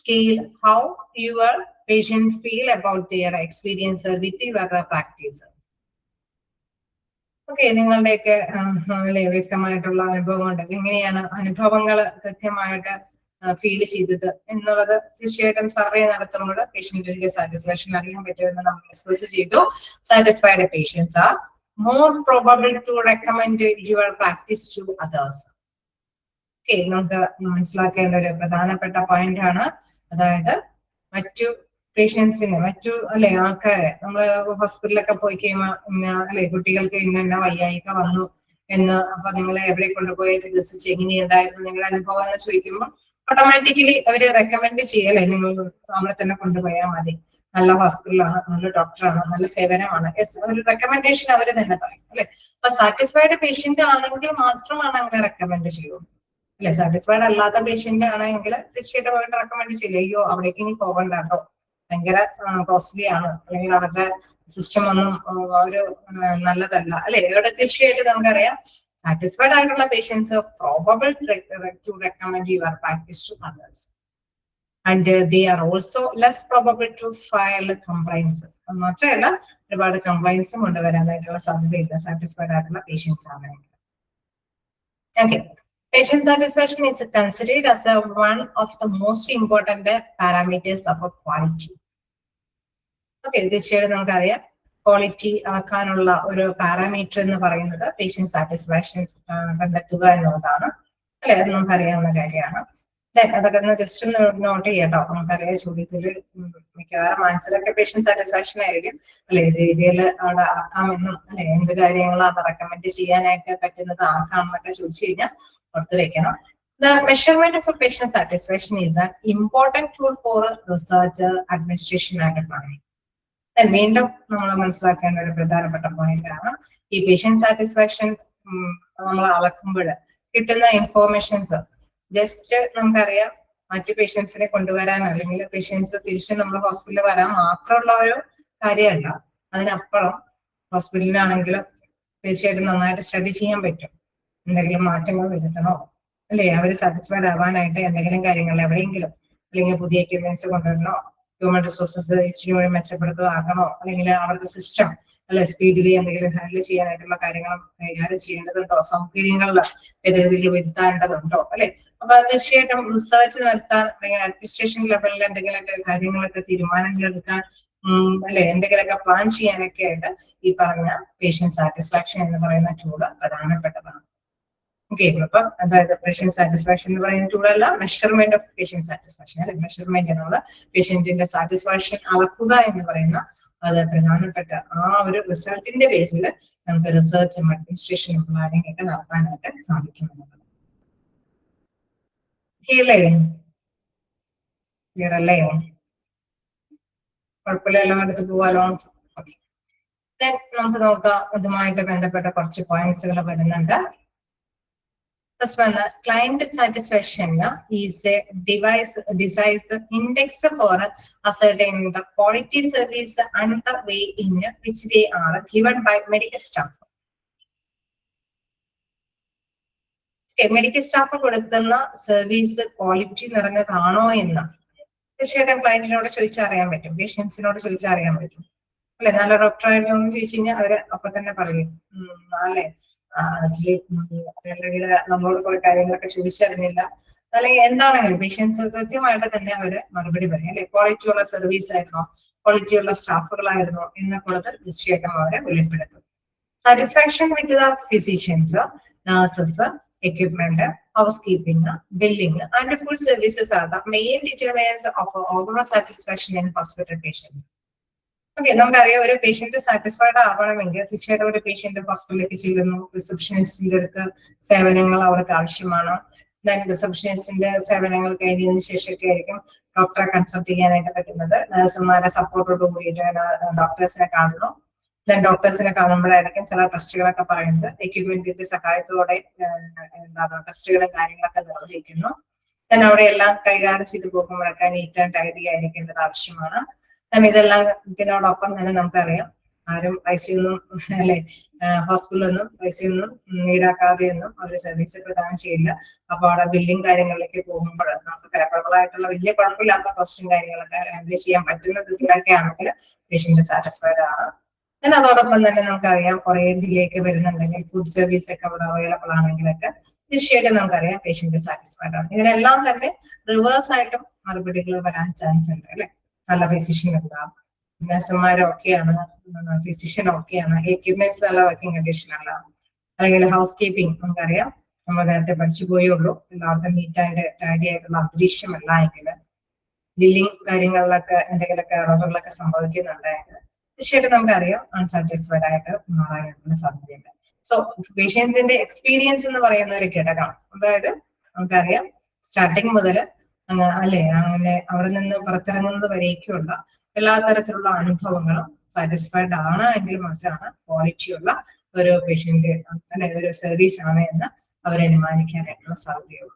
scale how your patient feel about their experience with your practice. Okay, നിങ്ങളുടെയൊക്കെ അല്ലെ വ്യക്തമായിട്ടുള്ള അനുഭവം ഉണ്ട്, എങ്ങനെയാണ് അനുഭവങ്ങൾ കൃത്യമായിട്ട് ഫീൽ ചെയ്തത് എന്നുള്ളത് തീർച്ചയായിട്ടും സർവേ നടത്തുമ്പോൾ പേഷ്യന്റിന്റെ സാറ്റിസ്ഫാക്ഷൻ അറിയാൻ പറ്റുമെന്ന് നമ്മൾ ഡിസ്കസ് ചെയ്തു. Satisfied patients are more probable to recommend your practice to others. Okay, നമുക്ക് മനസ്സിലാക്കേണ്ട ഒരു പ്രധാനപ്പെട്ട പോയിന്റ് ആണ്. അതായത് മറ്റു പേഷ്യൻസിന്, മറ്റു അല്ലെ ആൾക്കാരെ, നമ്മള് ഹോസ്പിറ്റലിലൊക്കെ പോയി കഴിയുമ്പോൾ അല്ലെ കുട്ടികൾക്ക് ഇന്ന വയ്യായിക വന്നു എന്ന്, അപ്പൊ നിങ്ങളെ എവിടെ കൊണ്ടുപോയി ചികിത്സിച്ച് എങ്ങനെയുണ്ടായിരുന്നു നിങ്ങളുടെ അനുഭവം എന്ന് ചോദിക്കുമ്പോൾ ഓട്ടോമാറ്റിക്കലി അവര് റെക്കമെൻഡ് ചെയ്യല്ലേ, നിങ്ങൾ അവിടെ തന്നെ കൊണ്ടുപോയാൽ മതി, നല്ല ഹോസ്പിറ്റലാണ്, നല്ല ഡോക്ടറാണ്, നല്ല സേവനമാണ്, ഒരു റെക്കമെൻഡേഷൻ അവര് തന്നെ പറയും, അല്ലെ? അപ്പൊ സാറ്റിസ്ഫൈഡ് പേഷ്യന്റ് ആണെങ്കിൽ മാത്രമാണ് അങ്ങനെ റെക്കമെൻഡ് ചെയ്യുള്ളൂ, അല്ലെ? സാറ്റിസ്ഫൈഡ് അല്ലാത്ത പേഷ്യന്റ് ആണെങ്കിൽ തീർച്ചയായിട്ടും അവരുടെ റെക്കമെൻഡ് ചെയ്യില്ല, അയ്യോ അവിടേക്ക് ഇനി പോകണ്ട കേട്ടോ, ഭയങ്കര കോസ്റ്റ്ലി ആണ്, അല്ലെങ്കിൽ അവരുടെ സിസ്റ്റം ഒന്നും ഒരു നല്ലതല്ല, അല്ലെ? ഇവിടെ തീർച്ചയായിട്ടും നമുക്കറിയാം സാറ്റിസ്ഫൈഡ് ആയിട്ടുള്ള patients probable to recommend your practice to others and they are also less probable to file complaints. മാത്രമല്ല ഒരുപാട് കംപ്ലൈൻസും കൊണ്ടുവരാനായിട്ടുള്ള സാധ്യതയില്ല സാറ്റിസ്ഫൈഡ് ആയിട്ടുള്ള പേഷ്യൻസ് ആണെങ്കിൽ. Okay, patient satisfaction is considered as one of the most important parameters of quality. Okay, തീർച്ചയായിട്ടും നമുക്കറിയാം quality അളക്കാനുള്ള ഒരു പാരാമീറ്റർ എന്ന് പറയുന്നത് പേഷ്യന്റ് സാറ്റിസ്ഫാക്ഷൻ കണ്ടെത്തുക എന്നുള്ളതാണ്, അല്ലെ? അത് നമുക്കറിയാവുന്ന കാര്യമാണ്. അതൊക്കെ ഒന്ന് ജസ്റ്റ് ഒന്ന് നോട്ട് ചെയ്യാട്ടോ. നമുക്കറിയാം ചോദ്യത്തിൽ മിക്കവാറും ആൻസറൊക്കെ പേഷ്യന്റ് സാറ്റിസ്ഫാക്ഷൻ ആയിരിക്കും, അല്ലെ? ഏത് രീതിയിൽ അവിടെ ആക്കാമെന്നും, അല്ലെ എന്ത് കാര്യങ്ങളാണ് റെക്കമെൻഡ് ചെയ്യാനായിട്ട് പറ്റുന്നത് ആക്കാമെന്നൊക്കെ ചോദിച്ചു കഴിഞ്ഞാൽ ഓർത്ത് വെക്കണം. The measurement of a patient satisfaction is an important tool for research, administration and planning. വീണ്ടും നമ്മൾ മനസ്സിലാക്കേണ്ട ഒരു പ്രധാനപ്പെട്ട പോയിന്റ് ആണ് ഈ പേഷ്യന്റ് സാറ്റിസ്ഫാക്ഷൻ നമ്മൾ അളക്കുമ്പോൾ കിട്ടുന്ന ഇൻഫോർമേഷൻസ്. ജസ്റ്റ് നമുക്കറിയാം മറ്റു പേഷ്യൻസിനെ കൊണ്ടുവരാൻ അല്ലെങ്കിൽ പേഷ്യൻസ് തിരിച്ച് നമ്മുടെ ഹോസ്പിറ്റലിൽ വരാൻ മാത്രമുള്ള ഒരു കാര്യമല്ല. അതിനപ്പുറം ഹോസ്പിറ്റലിലാണെങ്കിലും തീർച്ചയായിട്ടും നന്നായിട്ട് സ്റ്റഡി ചെയ്യാൻ പറ്റും. എന്തെങ്കിലും മാറ്റങ്ങൾ വരുത്തണോ അല്ലെ, അവർ സാറ്റിസ്ഫൈഡ് ആവാനായിട്ട് എന്തെങ്കിലും കാര്യങ്ങൾ എവിടെയെങ്കിലും അല്ലെങ്കിൽ പുതിയ എക്യുപ്മെന്റ്സ് കൊണ്ടുവരണോ, ഹ്യൂമൻ റിസോഴ്സസ് ഇച്ചിരി കൂടി മെച്ചപ്പെടുത്തതാക്കണോ, അല്ലെങ്കിൽ അവിടുത്തെ സിസ്റ്റം അല്ലെ സ്പീഡിലി എന്തെങ്കിലും ഹാൻഡിൽ ചെയ്യാനായിട്ടുള്ള കാര്യങ്ങൾ കൈകാര്യം ചെയ്യേണ്ടതുണ്ടോ, സൗകര്യങ്ങളിൽ ഭേദഗതികൾ വരുത്താണ്ടതുണ്ടോ അല്ലെ. അപ്പൊ തീർച്ചയായിട്ടും റിസർച്ച് നടത്താൻ അല്ലെങ്കിൽ അഡ്മിനിസ്ട്രേഷൻ ലെവലിൽ എന്തെങ്കിലുമൊക്കെ കാര്യങ്ങളൊക്കെ തീരുമാനങ്ങൾ എടുക്കാൻ അല്ലെ എന്തെങ്കിലുമൊക്കെ പ്ലാൻ ചെയ്യാനൊക്കെ ആയിട്ട് ഈ പറഞ്ഞ പേഷ്യന്റ് സാറ്റിസ്ഫാക്ഷൻ എന്ന് പറയുന്ന ടൂള് പ്രധാനപ്പെട്ടതാണ്. ഓക്കെ, അപ്പൊ അതായത് പേഷ്യന്റ് സാറ്റിസ്ഫാക്ഷൻ എന്ന് പറയുന്ന ടൂളല്ല, മെഷർമെന്റ് ഓഫ് പേഷ്യന്റ് സാറ്റിസ്ഫാക്ഷൻ അല്ലെ. മെഷർമെന്റ് എന്നുള്ള പേഷ്യന്റിന്റെ സാറ്റിസ്ഫാക്ഷൻ അളക്കുക എന്ന് പറയുന്ന അത് പ്രധാനപ്പെട്ട ആ ഒരു റിസൾട്ടിന്റെ ബേസിൽ നമുക്ക് റിസർച്ചും അഡ്മിനിസ്ട്രേഷനും പ്ലാനിങ് ഒക്കെ നടത്താനായിട്ട് സാധിക്കുമെന്നുള്ളത്. ക്ലിയർ അല്ലേ? കുഴപ്പമില്ല, എല്ലാം എടുത്ത് പോവാലോ. നമുക്ക് നോക്കാം, ഇതുമായിട്ട് ബന്ധപ്പെട്ട കുറച്ച് പോയിന്റ്സുകൾ വരുന്നുണ്ട്. First one, client satisfaction is a device index for ascertaining the quality service and the way in which they are given by medical staff. Medical staff കൊടുക്കുന്ന സർവീസ് ക്വാളിറ്റി നിറഞ്ഞതാണോ എന്ന് തീർച്ചയായിട്ടും ക്ലയന്റിനോട് ചോദിച്ചറിയാൻ പറ്റും, പേഷ്യൻസിനോട് ചോദിച്ചറിയാൻ പറ്റും അല്ലെ. നല്ല ഡോക്ടറായിരുന്നു എന്ന് ചോദിച്ചു കഴിഞ്ഞാൽ അവര് അപ്പൊ തന്നെ പറയും അല്ലെ, അല്ലെങ്കിൽ നമ്മളോട് കുറെ കാര്യങ്ങളൊക്കെ ചോദിച്ചറിഞ്ഞില്ല, അല്ലെങ്കിൽ എന്താണെങ്കിലും പേഷ്യൻസ് കൃത്യമായിട്ട് തന്നെ അവര് മറുപടി പറയും അല്ലെ. ക്വാളിറ്റി ഉള്ള സർവീസ് ആയിരുന്നോ, ക്വാളിറ്റി ഉള്ള സ്റ്റാഫുകളായിരുന്നോ എന്നൊക്കെ ഉള്ളത് തീർച്ചയായിട്ടും അവരെ വെളിപ്പെടുത്തും. Satisfaction with the physicians, nurses, equipment, housekeeping, billing, and food services are the main determinants of overall satisfaction in hospital patients. Okay, നമുക്കറിയാം ഒരു പേഷ്യന്റ് സാറ്റിസ്ഫൈഡ് ആവണമെങ്കിൽ തീർച്ചയായിട്ടും ഒരു പേഷ്യന്റ് ഹോസ്പിറ്റലിലേക്ക് ചെല്ലുന്നു, റിസപ്ഷനിസ്റ്റിന്റെ അടുത്ത് സേവനങ്ങൾ അവർക്ക് ആവശ്യമാണ്. ദെൻ റിസപ്ഷനിസ്റ്റിന്റെ സേവനങ്ങൾ കഴിഞ്ഞതിന് ശേഷമൊക്കെ ആയിരിക്കും ഡോക്ടറെ കൺസൾട്ട് ചെയ്യാനായിട്ട് പറ്റുന്നത്. നഴ്സുമാരെ സപ്പോർട്ടോട് കൂടിയിട്ട് ഡോക്ടേഴ്സിനെ കാണുന്നു. ദെൻ ഡോക്ടേഴ്സിനെ കാണുമ്പോഴായിരിക്കും ചില ടെസ്റ്റുകളൊക്കെ പറയുന്നത്. എക്യുപ്മെന്റിന്റെ സഹായത്തോടെ എന്താണ് ടെസ്റ്റുകളും കാര്യങ്ങളൊക്കെ നിർവഹിക്കുന്നു. ദെൻ അവിടെ എല്ലാം കൈകാര്യം ചെയ്ത് പോകുമ്പോഴൊക്കെ നീറ്റ് ആൻഡ് ടൈഡി ആയിരിക്കേണ്ടത് ആവശ്യമാണ്. ഇതെല്ലാം ഇതിനോടൊപ്പം തന്നെ നമുക്കറിയാം ആരും പൈസയൊന്നും അല്ലെ ഹോസ്പിറ്റലൊന്നും പൈസയൊന്നും ഈടാക്കാതെയൊന്നും അവർ സർവീസ് പ്രദാനം ചെയ്യില്ല. അപ്പൊ അവിടെ ബില്ലിംഗ് കാര്യങ്ങളിലേക്ക് പോകുമ്പോൾ നമുക്ക് പേപ്പറുകളായിട്ടുള്ള വലിയ കുഴപ്പമില്ലാത്ത കോസ്റ്റും കാര്യങ്ങളൊക്കെ ഹാൻഡിൽ ചെയ്യാൻ പറ്റുന്ന ഇതിലൊക്കെ ആണെങ്കിൽ പേഷ്യന്റ് സാറ്റിസ്ഫൈഡ് ആണ്. അതോടൊപ്പം തന്നെ നമുക്കറിയാം കുറെ ഡിലേക്ക് വരുന്നുണ്ടെങ്കിൽ ഫുഡ് സർവീസ് ഒക്കെ അവിടെ അവൈലബിൾ ആണെങ്കിലൊക്കെ തീർച്ചയായിട്ടും നമുക്കറിയാം പേഷ്യന്റ് സാറ്റിസ്ഫൈഡ് ആണ്. ഇതിനെല്ലാം തന്നെ റിവേഴ്സ് ആയിട്ടും മറുപടികൾ വരാൻ ചാൻസ് ഉണ്ട് അല്ലെ. നല്ല ഫിസിഷ്യൻ ഉണ്ടാവും, നഴ്സുമാർ ഓക്കെയാണ്, ഫിസിഷ്യൻ ഓക്കെയാണ്, എക്യുപ്മെന്റ്സ് നല്ല വർക്കിംഗ് കണ്ടീഷൻ അല്ല, അല്ലെങ്കിൽ ഹൗസ് കീപ്പിംഗ് നമുക്കറിയാം നമ്മൾ നേരത്തെ പഠിച്ചു പോയുള്ളൂ, എല്ലാവർക്കും നീറ്റ് ആൻഡ് ടൈഡി ആയിട്ടുള്ള അന്തരീക്ഷമല്ല എങ്കിൽ, ബില്ലിംഗ് കാര്യങ്ങളിലൊക്കെ എന്തെങ്കിലുമൊക്കെ എററുകളൊക്കെ സംഭവിക്കുന്നുണ്ടെങ്കിൽ തീർച്ചയായിട്ടും നമുക്കറിയാം അൺസാറ്റിസ്ഫൈഡ് ആയിട്ട് മാറാനായിട്ടുള്ള സാധ്യതയുണ്ട്. സോ പേഷ്യൻസിന്റെ എക്സ്പീരിയൻസ് എന്ന് പറയുന്ന ഒരു ഘടകമാണ്. അതായത് നമുക്കറിയാം സ്റ്റാർട്ടിങ് മുതൽ അല്ലെ അങ്ങനെ അവിടെ നിന്ന് പുറത്തിറങ്ങുന്നത് വരേക്കുള്ള എല്ലാ തരത്തിലുള്ള അനുഭവങ്ങളും സാറ്റിസ്ഫൈഡ് ആണ് എങ്കിൽ മാത്രമാണ് ക്വാളിറ്റിയുള്ള ഒരു പേഷ്യന്റ് അല്ലെ ഒരു സർവീസ് ആണ് എന്ന് അവരനുമാനിക്കാനായിട്ടുള്ള സാധ്യതയുള്ളൂ.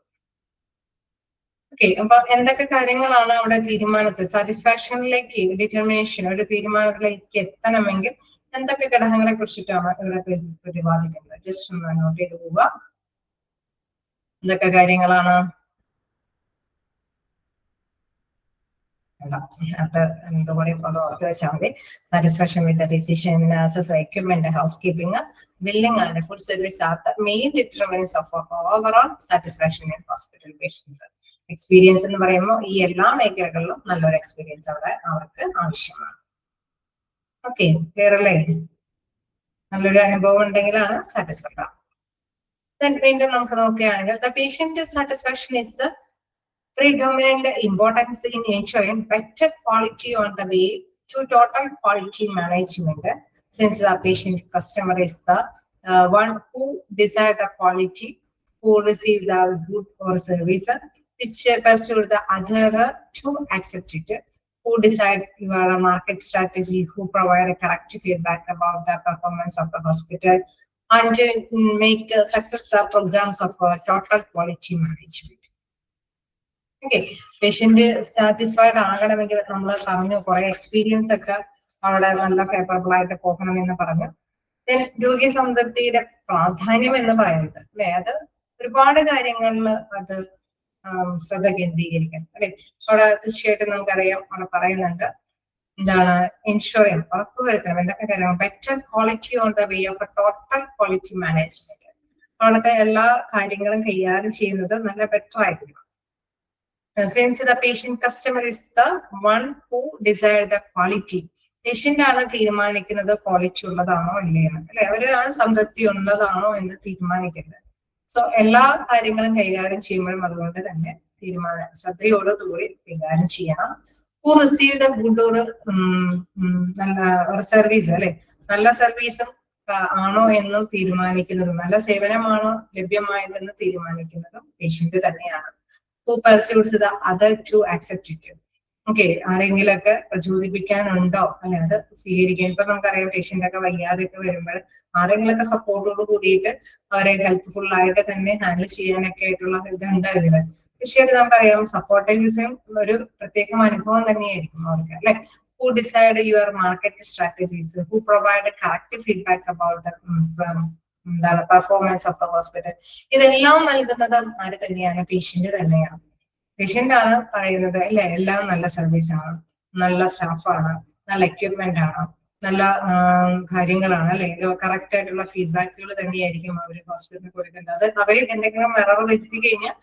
ഓക്കെ, അപ്പൊ എന്തൊക്കെ കാര്യങ്ങളാണ് അവിടെ തീരുമാനത്തിൽ സാറ്റിസ്ഫാക്ഷനിലേക്ക് ഡിറ്റർമിനേഷൻ ഒരു തീരുമാനത്തിലേക്ക് എത്തണമെങ്കിൽ എന്തൊക്കെ ഘടകങ്ങളെ കുറിച്ചിട്ടാണ് ഇവിടെ പ്രതിപാദിക്കുന്നത്? ജസ്റ്റ് ഒന്ന് നോട്ട് ചെയ്ത് പോവുക. എന്തൊക്കെ കാര്യങ്ങളാണ്? എന്തുകൂടി ഓർത്ത് വെച്ചാൽ മതി. Satisfaction with physician, nurses, equipment, housekeeping, billing and food service are the main determinants of overall satisfaction in hospital patients. Experience എന്ന് പറയുമ്പോൾ ഈ എല്ലാ മേഖലകളിലും നല്ലൊരു എക്സ്പീരിയൻസ് അവിടെ അവർക്ക് ആവശ്യമാണ്. ഓക്കെ, ക്ലിയർ അല്ലേ? നല്ലൊരു അനുഭവം ഉണ്ടെങ്കിലാണ് സാറ്റിസ്ഫൈഡ് ആവുക. വീണ്ടും നമുക്ക് നോക്കുകയാണെങ്കിൽ the patient satisfaction is the predominant importance in ensuring better quality on the way to total quality management, since the patient customer is the one who decide the quality, who receive the good or service, which pursue the other to accept it, who decide your market strategy, who provide a correct feedback about the performance of the hospital, and make success the programs of total quality management. Okay, patient satisfied ആകണമെങ്കിൽ നമ്മൾ പറഞ്ഞു കുറെ experience ഒക്കെ അവിടെ നല്ല favourable ആയിട്ട് പോകണമെന്ന് പറഞ്ഞു. രോഗി സംതൃപ്തിയുടെ പ്രാധാന്യം എന്ന് പറയുന്നത് അല്ലെ, അത് ഒരുപാട് കാര്യങ്ങളിൽ അത് ശ്രദ്ധ കേന്ദ്രീകരിക്കണം അല്ലെ. അവിടെ തീർച്ചയായിട്ടും നമുക്കറിയാം അവിടെ പറയുന്നുണ്ട് എന്താണ് എൻഷുറിങ്, ഉറപ്പുവരുത്തണം എന്തൊക്കെ കാര്യങ്ങൾ, better quality on the way of total quality management. അവിടുത്തെ എല്ലാ കാര്യങ്ങളും കൈകാര്യം ചെയ്യുന്നത് നല്ല ബെറ്റർ ആയിരിക്കണം. Since the patient customer is the one who desire the quality, patient ആണ് തീരുമാനിക്കുന്നത് ക്വാളിറ്റി ഉള്ളതാണോ ഇല്ലയെന്ന് അല്ലെ, അവരാണ് സംതൃപ്തി ഉള്ളതാണോ എന്ന് തീരുമാനിക്കുന്നത്. സോ എല്ലാ കാര്യങ്ങളും കൈകാര്യം ചെയ്യുമ്പോഴും അതുകൊണ്ട് തന്നെ ശ്രദ്ധയോടുകൂടി കൈകാര്യം ചെയ്യണം. ഹു റിസീവ് ദ ഗുഡ് ഒരു നല്ല ഒരു സർവീസ് അല്ലെ, നല്ല സർവീസും ആണോ എന്നും തീരുമാനിക്കുന്നതും നല്ല സേവനമാണോ ലഭ്യമായതെന്ന് തീരുമാനിക്കുന്നതും പേഷ്യന്റ് തന്നെയാണ്. Who pursues the other to accept it. Okay, ആരെങ്കിലൊക്കെ പ്രചോദിപ്പിക്കാനുണ്ടോ അല്ലെ അത് സ്വീകരിക്കാൻ. ഇപ്പൊ നമുക്കറിയാം പേഷ്യന്റ് ഒക്കെ വയ്യാതെയൊക്കെ വരുമ്പോൾ ആരെങ്കിലൊക്കെ സപ്പോർട്ടോട് കൂടിയിട്ട് അവരെ ഹെൽപ്ഫുൾ ആയിട്ട് തന്നെ ഹാൻഡിൽ ചെയ്യാനൊക്കെ ആയിട്ടുള്ള ഇതുണ്ടാവില്ല. തീർച്ചയായിട്ടും നമുക്കറിയാം സപ്പോർട്ടീവ്സും ഒരു പ്രത്യേക അനുഭവം തന്നെയായിരിക്കും അവർക്ക് അല്ലെ. Who decide your market strategies, who provide corrective feedback about the എന്താണ് പെർഫോമൻസ് ഓഫ് ദ ഹോസ്പിറ്റൽ. ഇതെല്ലാം നൽകുന്നത് ആര് തന്നെയാണ്? പേഷ്യന്റ് തന്നെയാണ്. പേഷ്യന്റ് ആണ് പറയുന്നത് അല്ലെ, എല്ലാം നല്ല സർവീസ് ആണ്, നല്ല സ്റ്റാഫാണ്, നല്ല എക്യുപ്മെന്റ് ആണ്, നല്ല കാര്യങ്ങളാണ് അല്ലെ, കറക്റ്റ് ആയിട്ടുള്ള ഫീഡ്ബാക്കുകൾ തന്നെയായിരിക്കും അവർ ഹോസ്പിറ്റലിൽ കൊടുക്കുന്നത്. അത് അവരിൽ എന്തെങ്കിലും എറർ വരുത്തി കഴിഞ്ഞാൽ